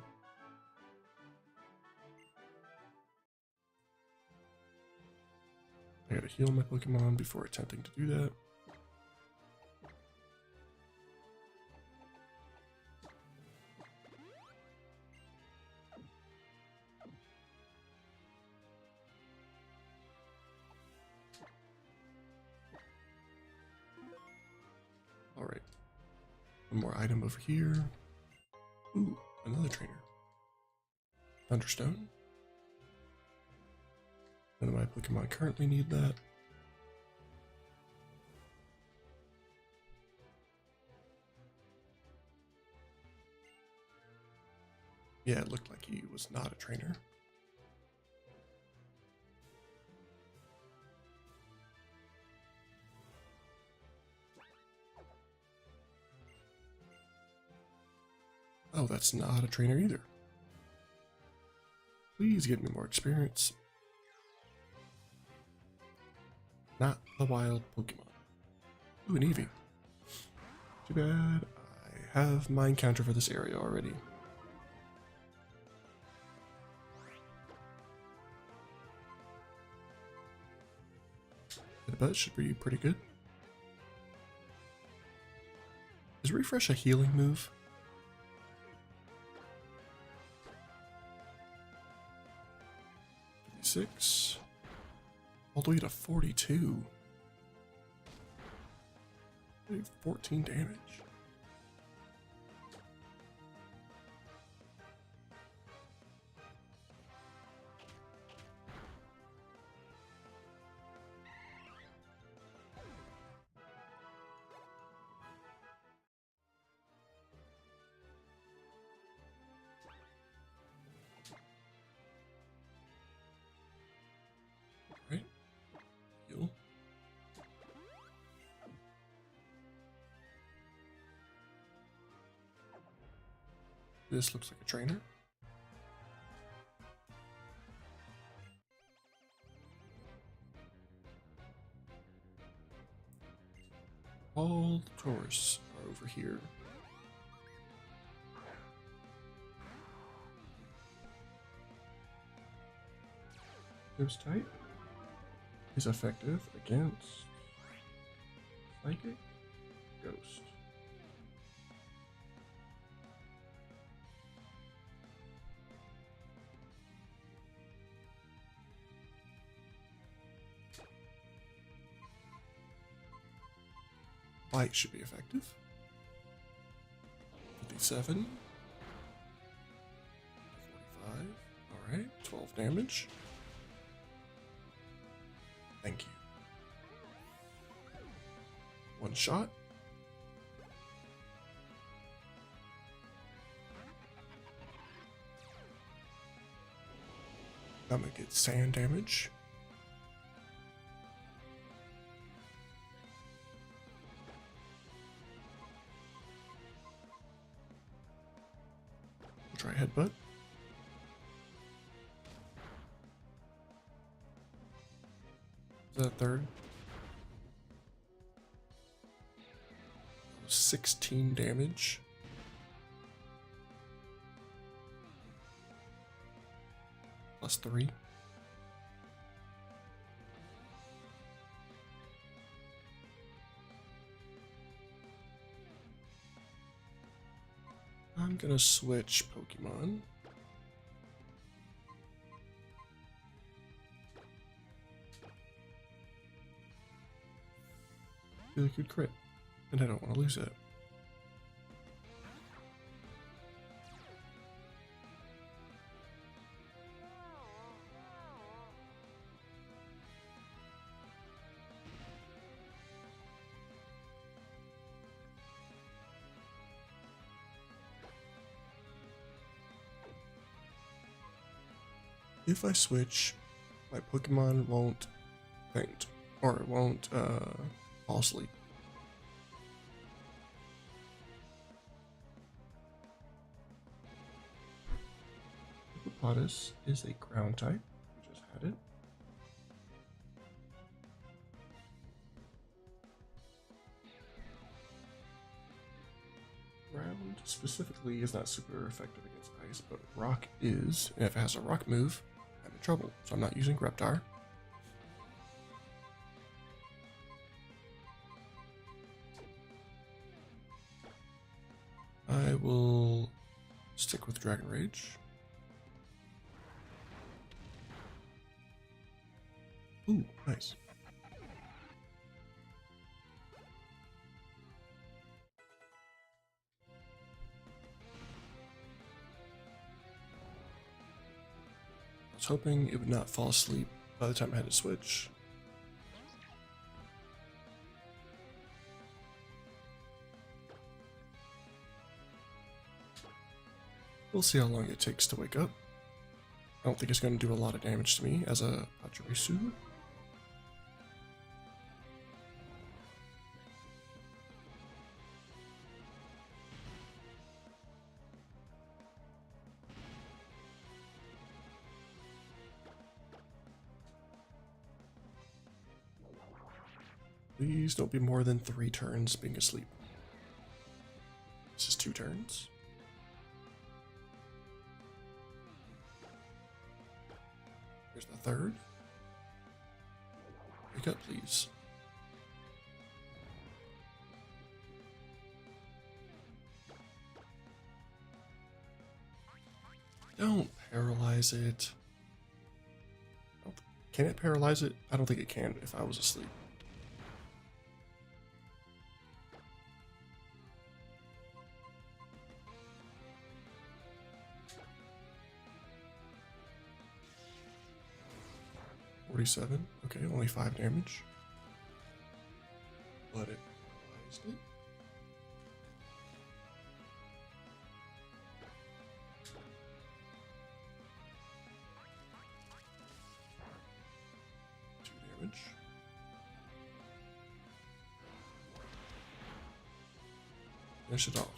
I gotta heal my Pokemon before attempting to do that. Alright. One more item over here. Ooh, another trainer. Thunderstone. None of my Pokemon currently need that. Yeah, it looked like he was not a trainer. Oh, that's not a trainer either. Please give me more experience. Not the wild Pokemon. Ooh, an Eevee. Too bad I have my encounter for this area already. But should be pretty good. Is Refresh a healing move? 56. All the way to 42. 14 damage. Right. Heal. This looks like a trainer. All the tourists are over here. Ghost type is effective against Psychic Ghost. Light should be effective. 57. 45. Alright, 12 damage. Thank you. One shot. I'm gonna get sand damage. Try headbutt. Is that a third? 16 damage. Plus 3. I'm gonna switch Pokemon. Really good crit, and I don't want to lose it. If I switch, my Pokemon won't faint, or it won't fall asleep. Hippopotas is a ground type. We just had it. Ground specifically is not super effective against ice, but rock is. And if it has a rock move, I'm in trouble. So I'm not using Reptar. will stick with Dragon Rage. Ooh, nice. I was hoping it would not fall asleep by the time I had to switch. We'll see how long it takes to wake up. I don't think it's going to do a lot of damage to me as a Pachirisu. Please don't be more than 3 turns being asleep. This is 2 turns. Here's the 3rd. Wake up, please. Don't paralyze it. Can it paralyze it? I don't think it can if I was asleep. $47. Okay, only 5 damage. But it paralyzed it. Damage. Finish it off.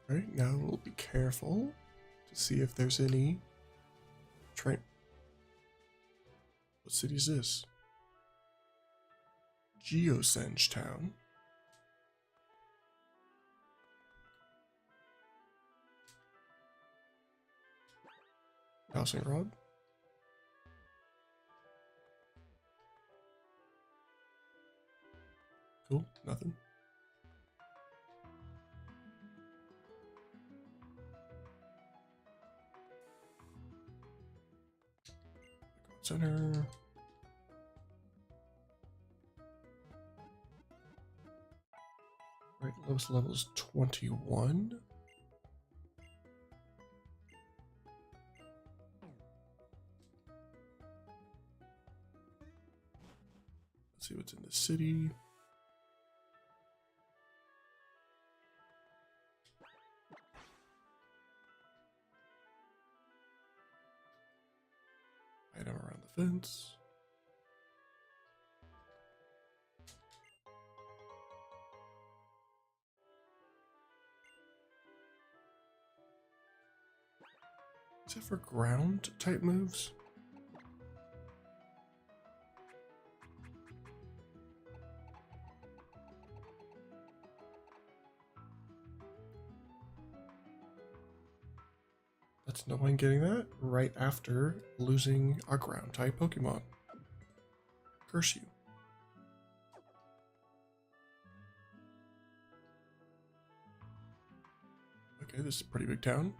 Alright, now we'll be careful to see if there's any train. What city is this? Geosenge Town. Housing Rod. Cool, nothing. Center. Right, lowest level is 21. Let's see what's in the city. Item around the fence. Is it for ground type moves? That's annoying getting that right after losing our ground type Pokemon. Curse you. Okay, this is a pretty big town.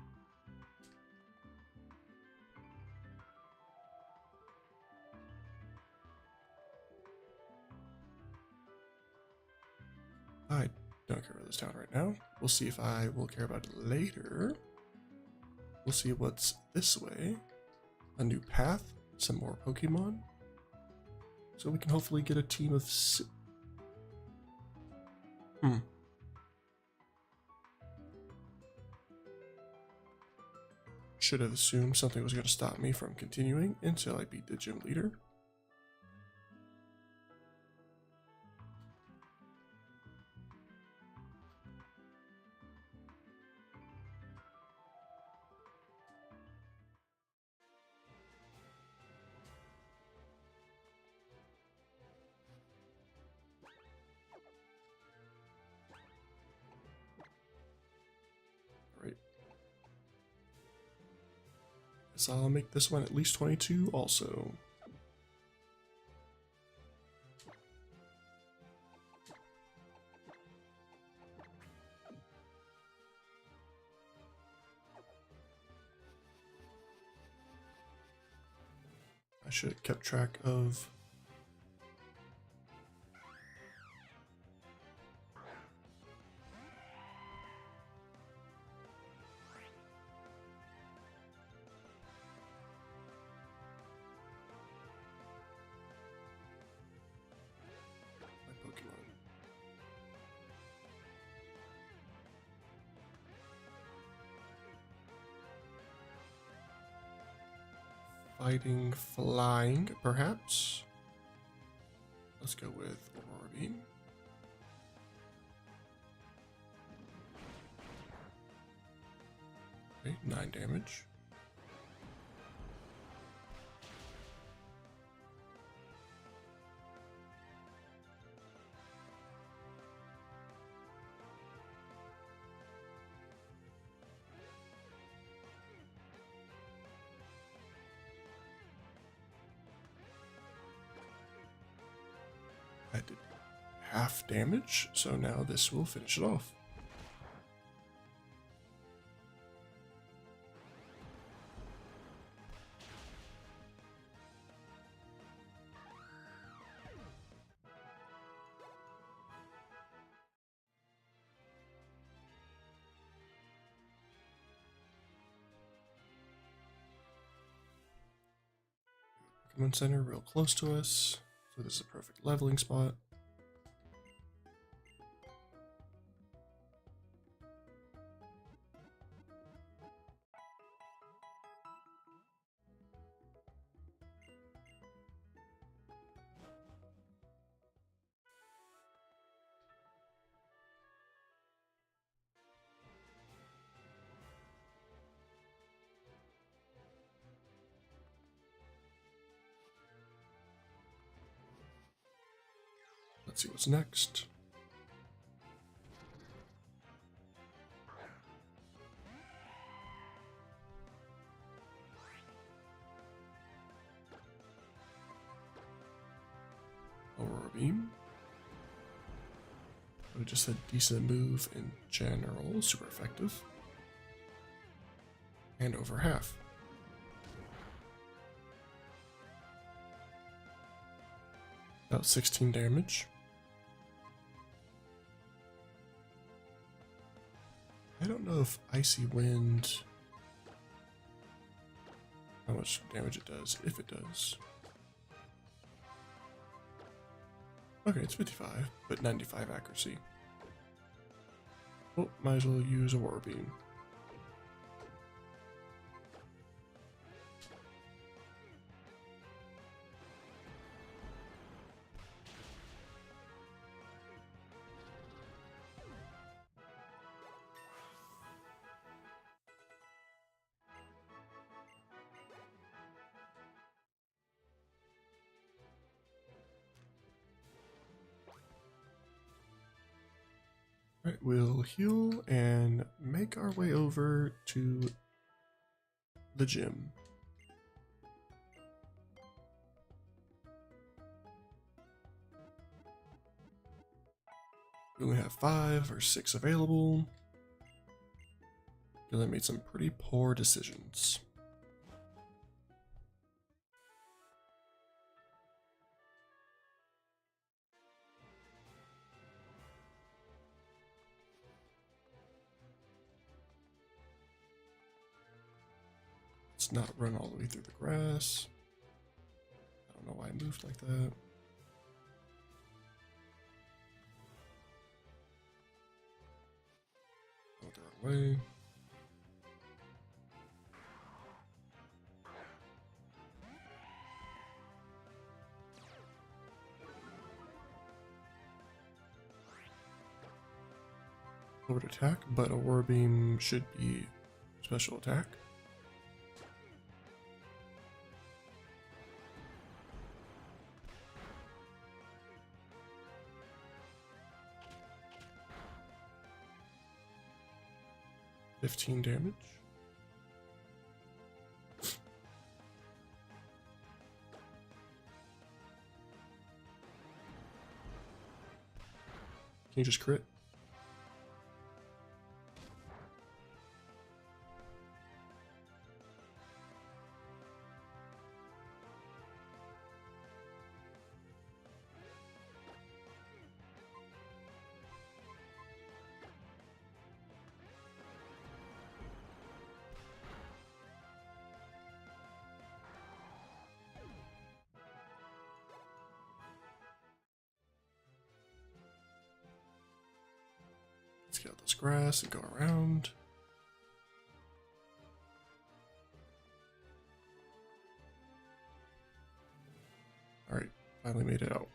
I don't care about this town right now. We'll see if I will care about it later. We'll see what's this way. A new path, some more Pokemon. So we can hopefully get a team of Should have assumed something was going to stop me from continuing until I beat the gym leader. So I'll make this one at least 22 also. I should have kept track of my Pokemon. Fighting, flying, perhaps. Let's go with Aurora Beam. Okay, 9 damage. I did half damage, so now this will finish it off. Pokemon Center real close to us, so this is a perfect leveling spot. Let's see what's next. Aurora Beam. But it just said decent move in general, super effective. And over half. About 16 damage. I don't know if Icy Wind, how much damage it does, if it does. Okay, it's 55, but 95 accuracy. Oh, might as well use Aurora Beam. Alright, we'll heal and make our way over to the gym. We only have 5 or 6 available. Billy made some pretty poor decisions. Let's not run all the way through the grass. I don't know why I moved like that. Go the wrong way. Forward attack, but Aurora Beam should be special attack. $15 damage. Can you just crit? Let's get out this grass and go around. Alright, finally made it out.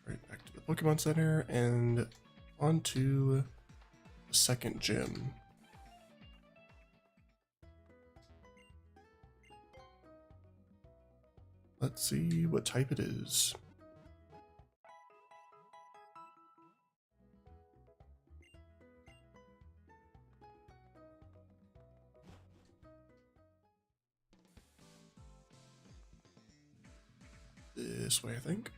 Alright, back to the Pokemon Center and onto the second gym. Let's see what type it is. This way, I think.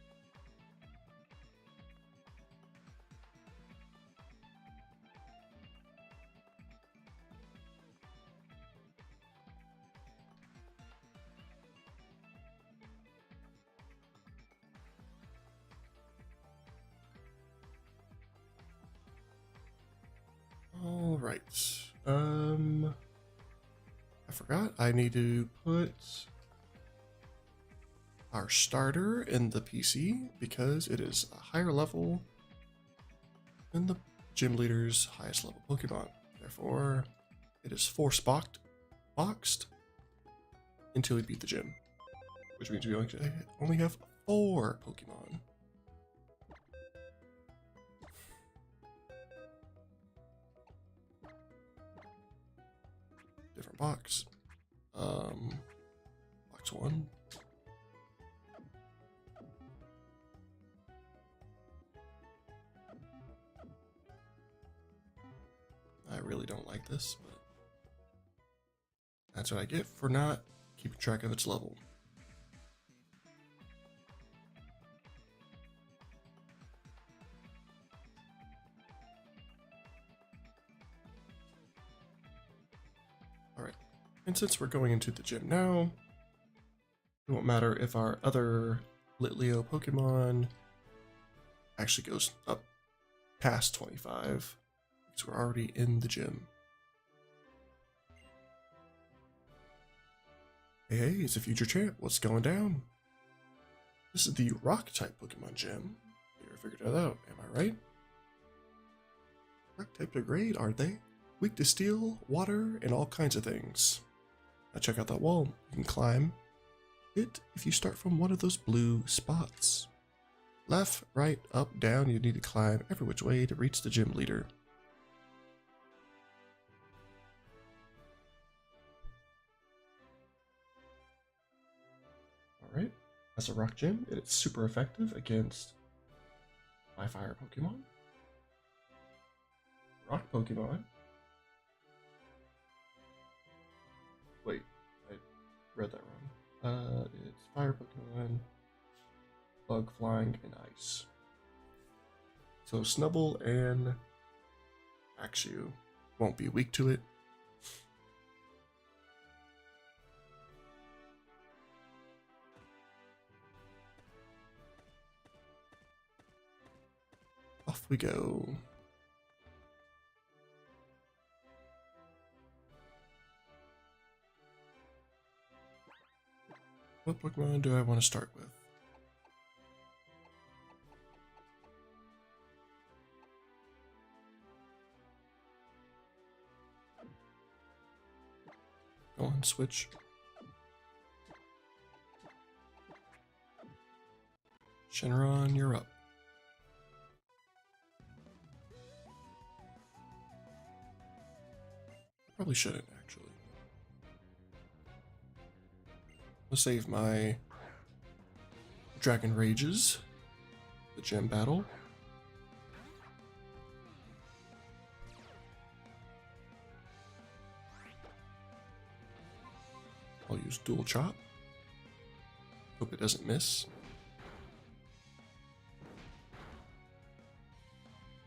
All right. I forgot I need to put our starter in the PC because it is a higher level than the gym leader's highest level Pokemon. Therefore, it is boxed until we beat the gym, which means we only have 4 Pokemon. Different box. Box 1. I really don't like this, but that's what I get for not keeping track of its level. Alright, and since we're going into the gym now, it won't matter if our other Litleo Pokemon actually goes up past 25, because we're already in the gym. Hey, it's a future champ. What's going down? This is the Rock-type Pokemon gym. You ever figured that out, am I right? Rock-types are great, aren't they? Weak to steel, water, and all kinds of things. Now check out that wall. You can climb it if you start from one of those blue spots. Left, right, up, down, you need to climb every which way to reach the gym leader. Alright, that's a rock gym, and it's super effective against my fire Pokemon, rock Pokemon. Wait, I read that wrong. It's fire Pokemon, bug, flying, and ice. So Snubbull and Axew won't be weak to it. Off we go. What Pokemon do I want to start with? Go on, switch. Shenron, you're up. Probably shouldn't, actually. Let's save my Dragon Rages, the gym battle. I'll use dual chop. Hope it doesn't miss.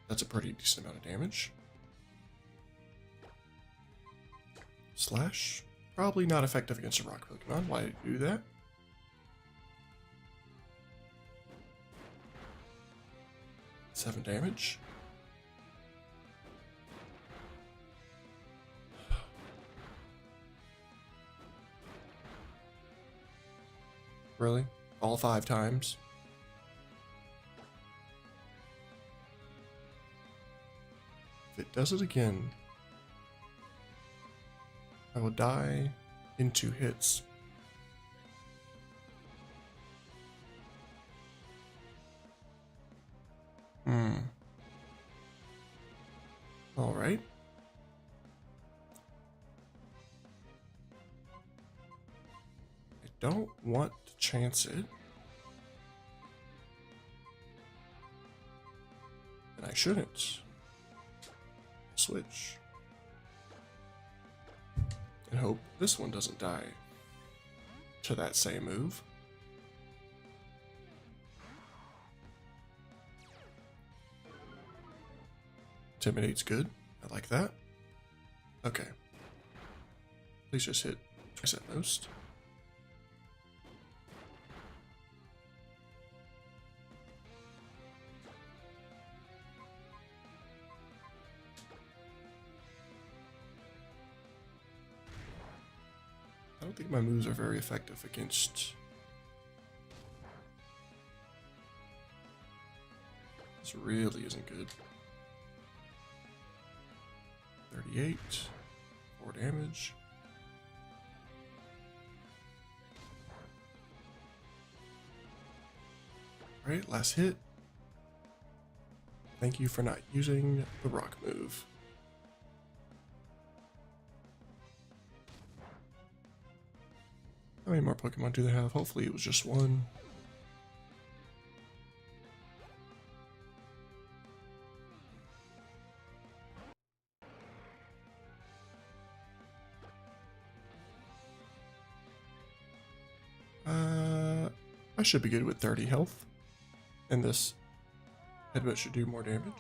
That's a pretty decent amount of damage. Slash. Probably not effective against a rock Pokemon. Why did you do that? Seven damage. Really? All 5 times? If it does it again, I will die in 2 hits. Alright. I don't want to chance it. And I shouldn't. Switch. And hope this one doesn't die to that same move. Intimidate's good. I like that. Okay. Please just hit twice at most. I don't think my moves are very effective against... This really isn't good. 38, 4 damage. Alright, last hit. Thank you for not using the rock move. How many more Pokemon do they have? Hopefully it was just one. I should be good with 30 health. And this headbutt should do more damage.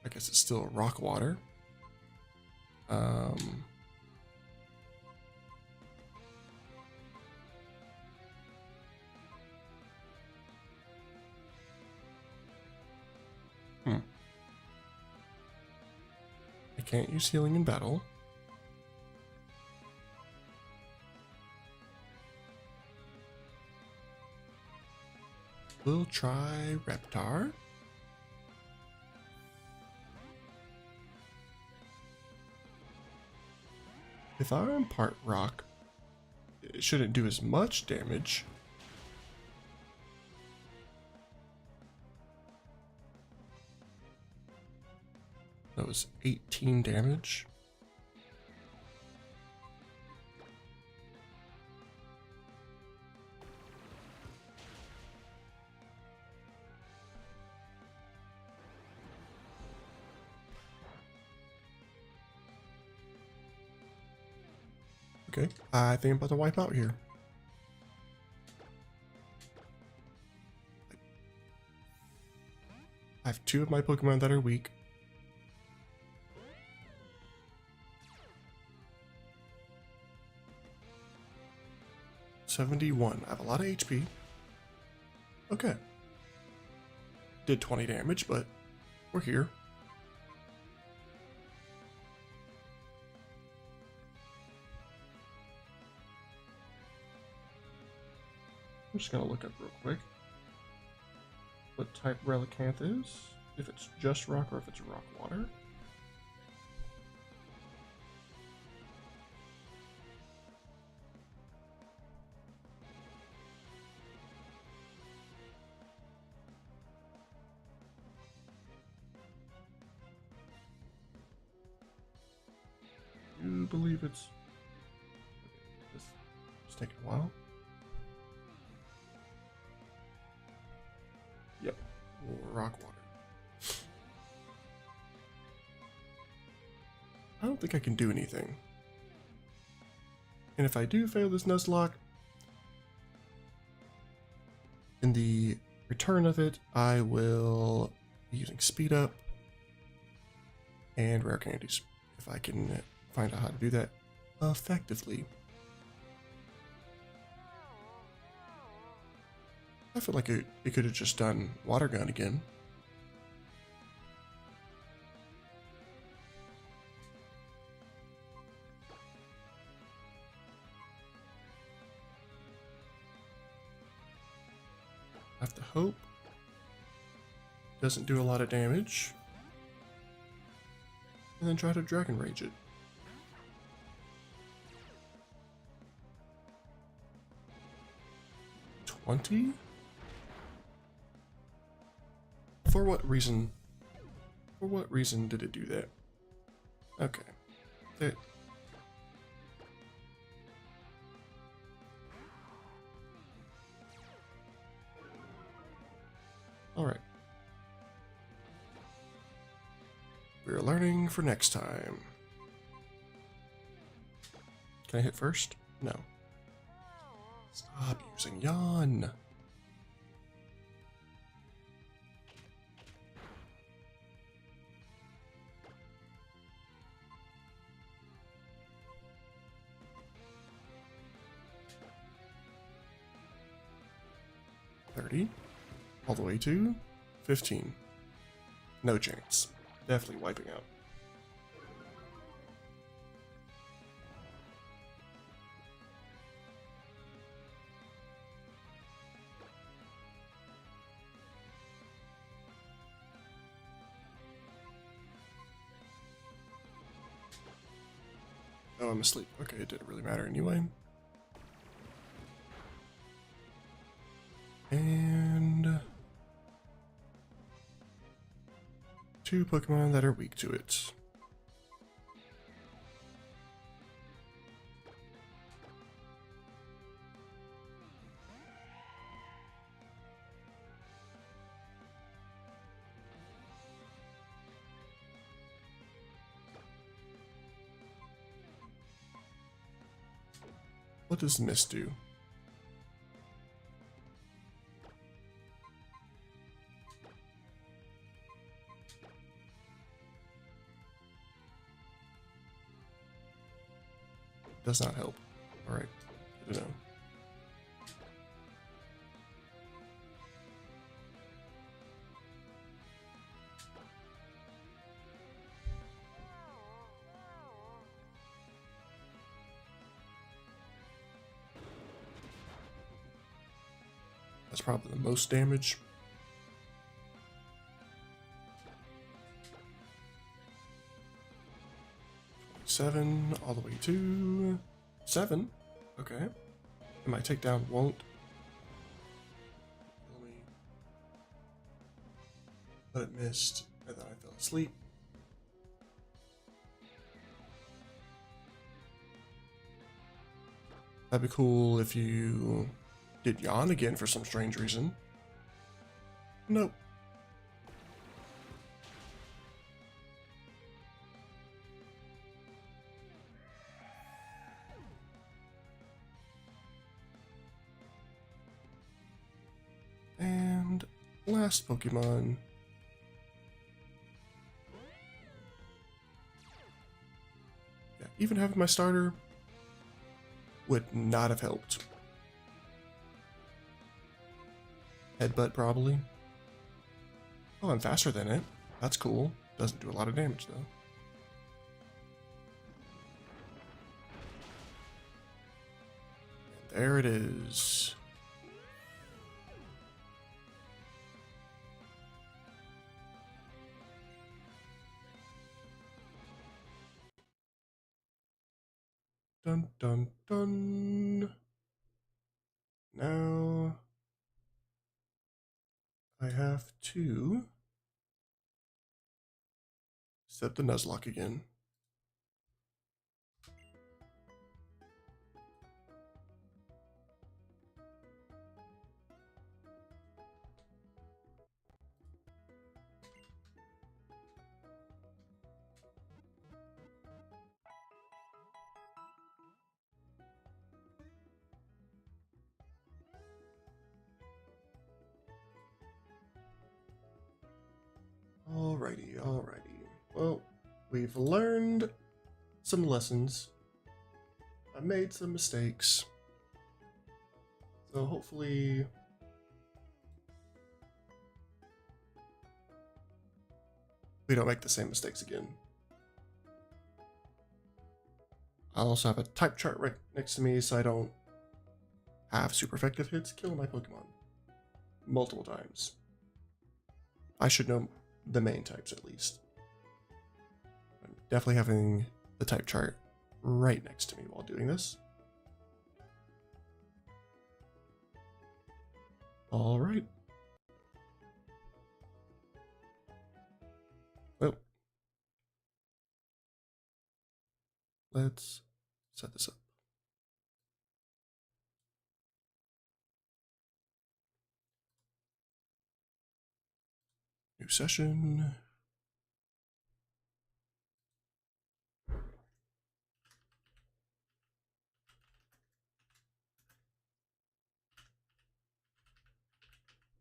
I guess it's still rock water. I can't use healing in battle. We'll try Reptar. If I'm part rock, it shouldn't do as much damage. That was 18 damage. Okay, I think I'm about to wipe out here. I have 2 of my Pokemon that are weak. $71. I have a lot of HP. Okay. Did 20 damage, but we're here. I'm just gonna look up real quick what type Relicanth is, if it's just rock or if it's rock water. You believe it's... This is taking a while. Yep, rock water. don't think I can do anything. And if I do fail this Nuzlocke, in the return of it, I will be using speed up and rare candies, if I can find out how to do that effectively. I feel like it could have just done water gun again. I have to hope doesn't do a lot of damage. And then try to Dragon Rage it. $20? For what reason? For what reason did it do that? Okay. There. Alright. We're learning for next time. Can I hit first? No. Stop using yawn. $30. All the way to 15. No chance. Definitely wiping out. Oh, I'm asleep. Okay, it didn't really matter anyway. And 2 Pokemon that are weak to it. What does Mist do? Does not help. Alright, good to know. That's probably the most damage. Seven all the way to 7. Okay. And my takedown won't kill me. But it missed, and then I fell asleep. That'd be cool if you did yawn again for some strange reason. Nope. And last Pokemon. Yeah, even having my starter would not have helped. Headbutt probably. Oh, I'm faster than it. That's cool. Doesn't do a lot of damage though. And there it is. Dun dun dun. Now I have to set the Nuzlocke again. Alrighty, alrighty. Well, we've learned some lessons. I made some mistakes. So hopefully we don't make the same mistakes again. I also have a type chart right next to me so I don't have super effective hits kill my Pokemon multiple times. I should know the main types at least. I'm definitely having the type chart right next to me while doing this. All right. Well, let's set this up. New session.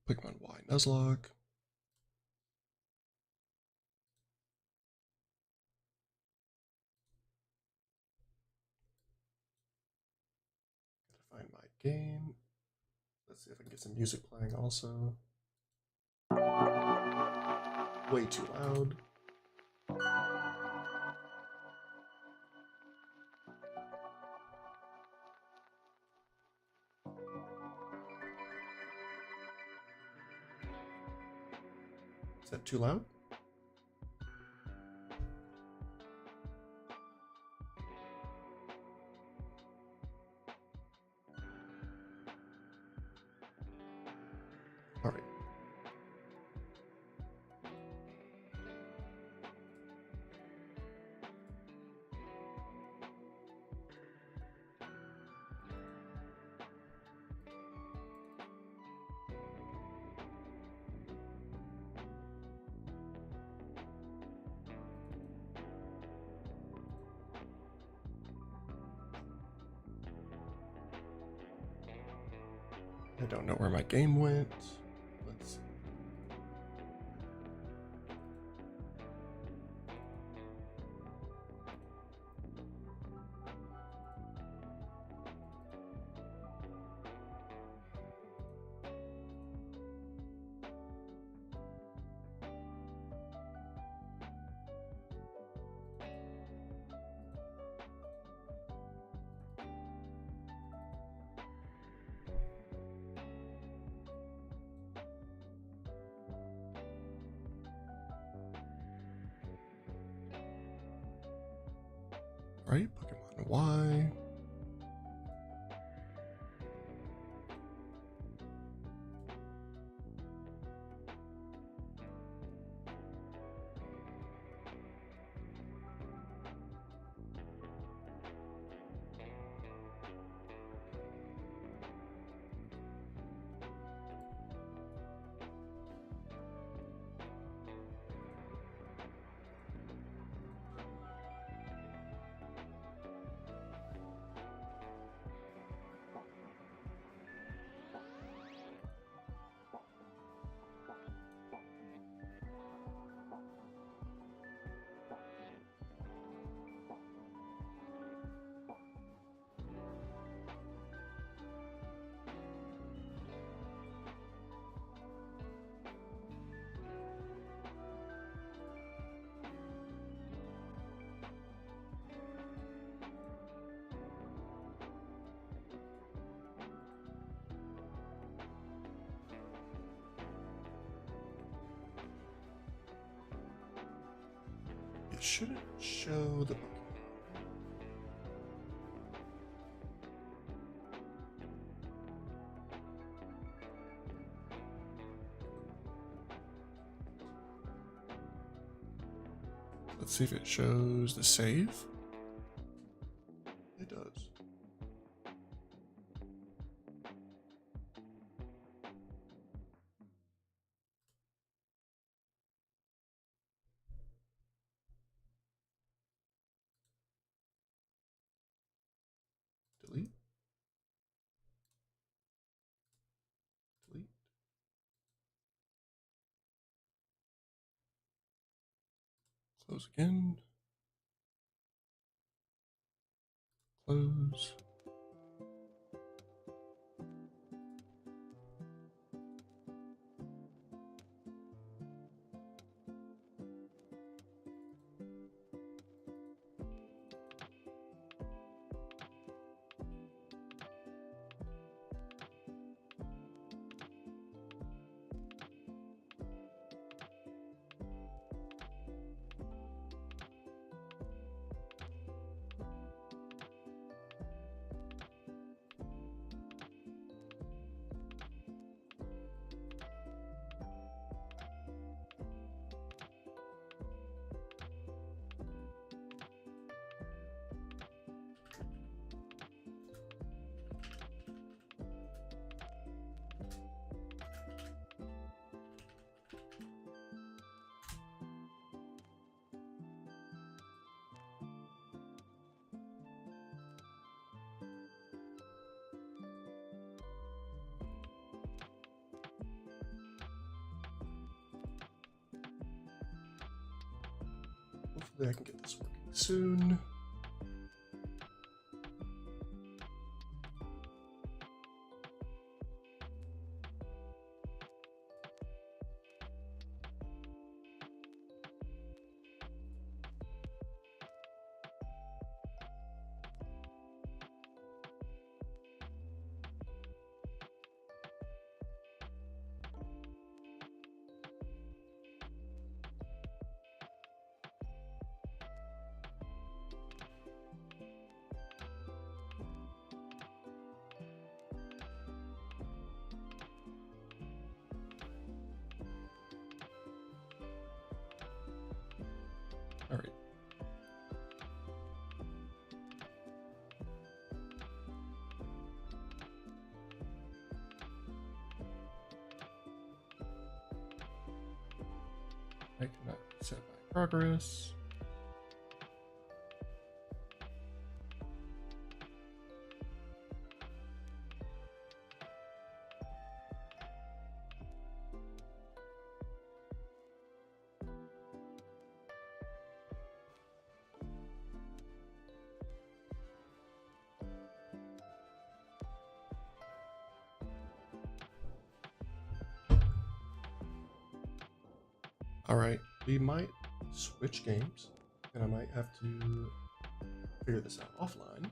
Pokemon Y Nuzlocke. Gotta find my game. Let's see if I can get some music playing also. Way too loud. Is that too loud? All right. I don't know where my game went. Let's see. Right, Pokemon Y. It shouldn't show the Pokemon. Let's see if it shows the save. It does. Delete. Delete. Close again. Close. Hopefully I can get this working soon. All right. I cannot set my progress. All right, we might switch games, and I might have to figure this out offline.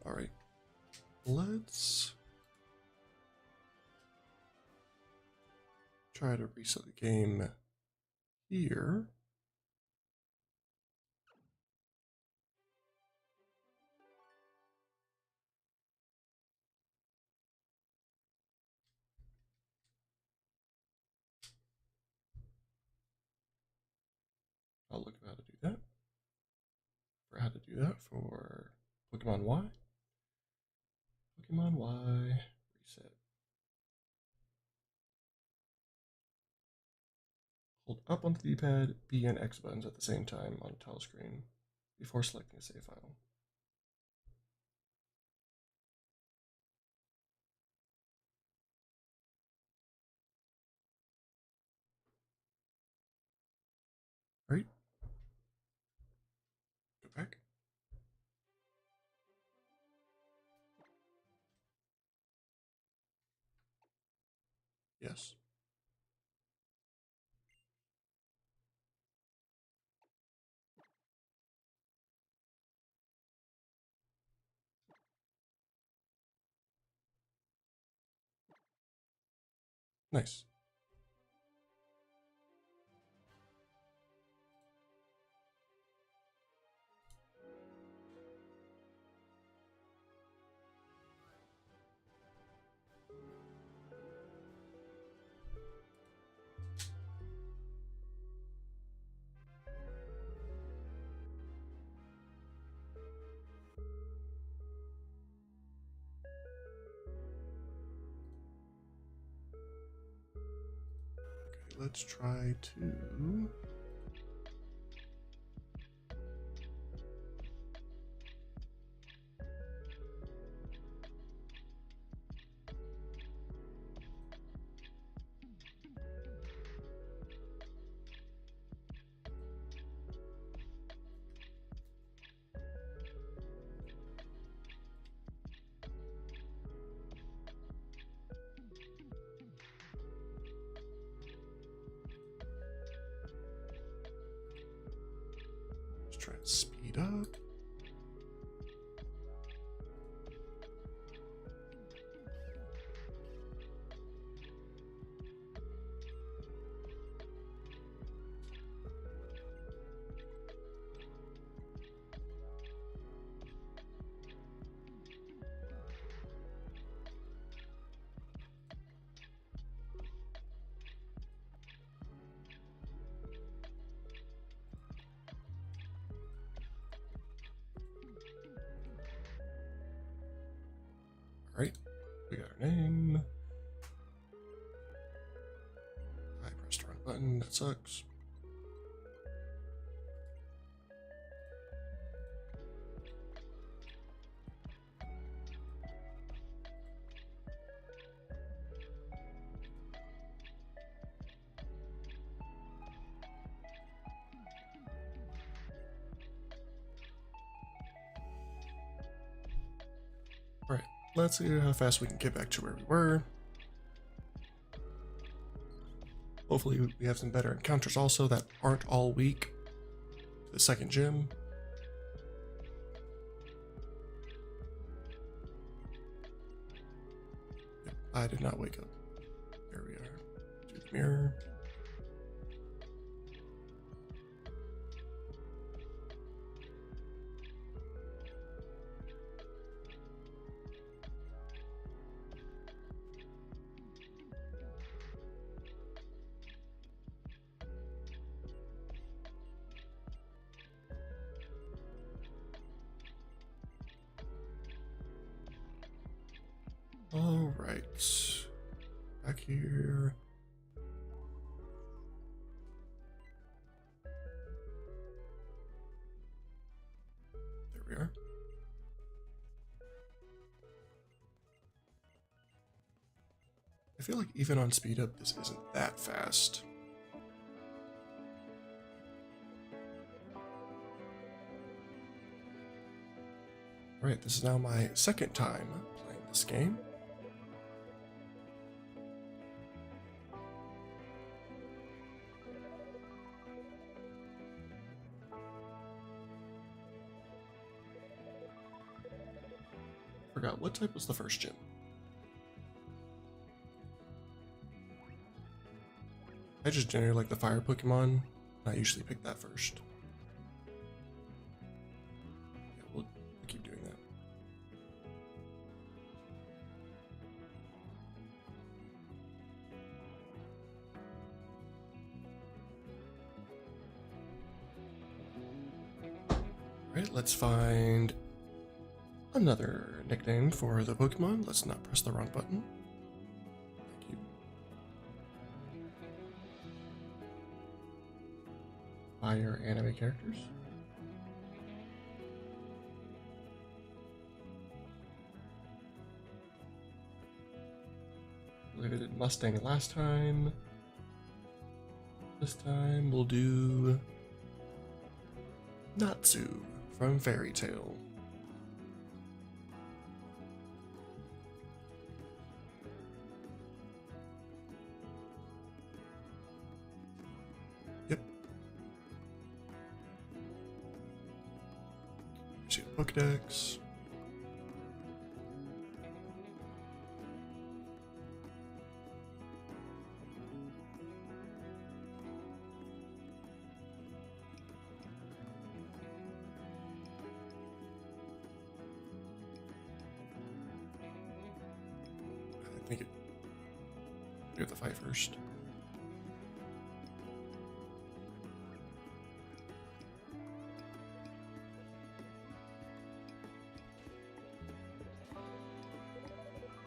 All right, let's try to reset the game here. I'll look at how to do that. For how to do that for Pokemon Y. Pokemon Y, reset. Hold up on the D-pad, B and X buttons at the same time on the tile screen before selecting a save file. Right? Go back. Yes. Nice. let's try to... Let's try to speed up. All right, we got our name. I pressed the wrong button, that sucks. All right, let's see how fast we can get back to where we were. Hopefully we have some better encounters also that aren't all weak. The second gym. Yep, I did not wake up. There we are. To the mirror. All right, back here. There we are. I feel like even on speed up, this isn't that fast. All right, this is now my second time playing this game. Forgot what type was the first gym. I just generally like the fire Pokemon. I usually pick that first. Yeah, we'll keep doing that. Alright, let's find another nickname for the Pokemon. Let's not press the wrong button. Thank you. Fire anime characters. I believe I did Mustang last time. This time we'll do Natsu from Fairy Tail. Yep. See the Pokedex. I think we have to fight first.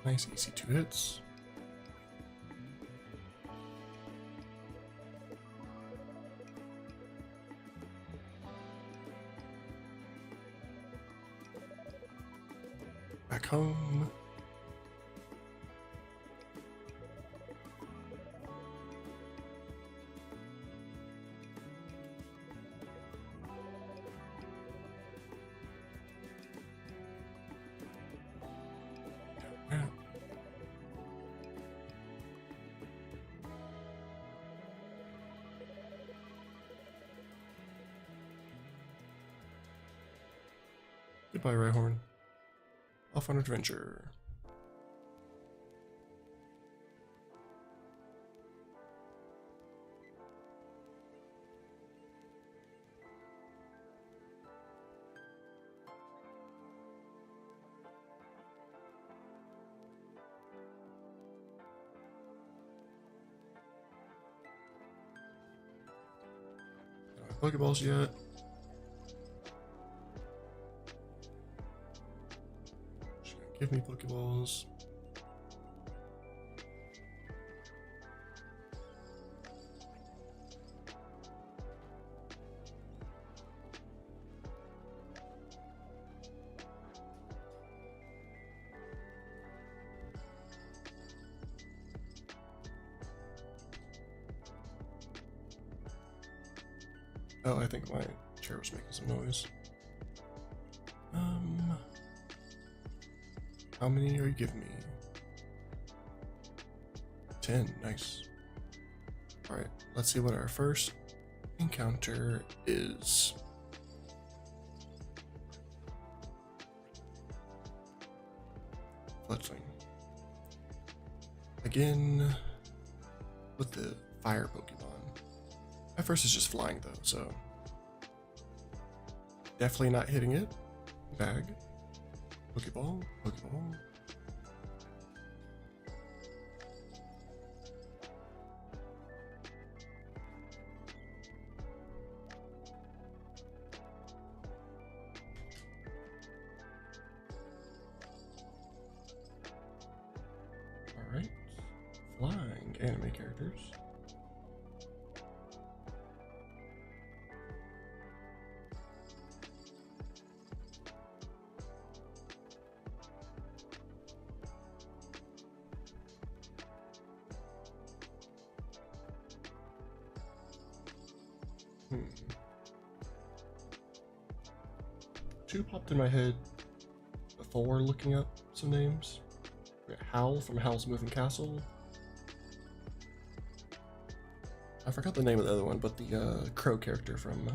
Nice, easy 2 hits. Back home. Goodbye, Rhyhorn. Off on adventure. Don't have Pokeballs yet. Give me Pokeballs. Oh, I think my chair was making some noise. How many are you giving me? 10, nice. Alright, let's see what our first encounter is. Fledgling. Again, with the fire Pokemon. My first is just flying though, so definitely not hitting it. Bag. Pokeball, Pokeball. Alright. Flying anime characters. Two popped in my head before looking up some names. We got Howl from Howl's Moving Castle. I forgot the name of the other one, but the crow character from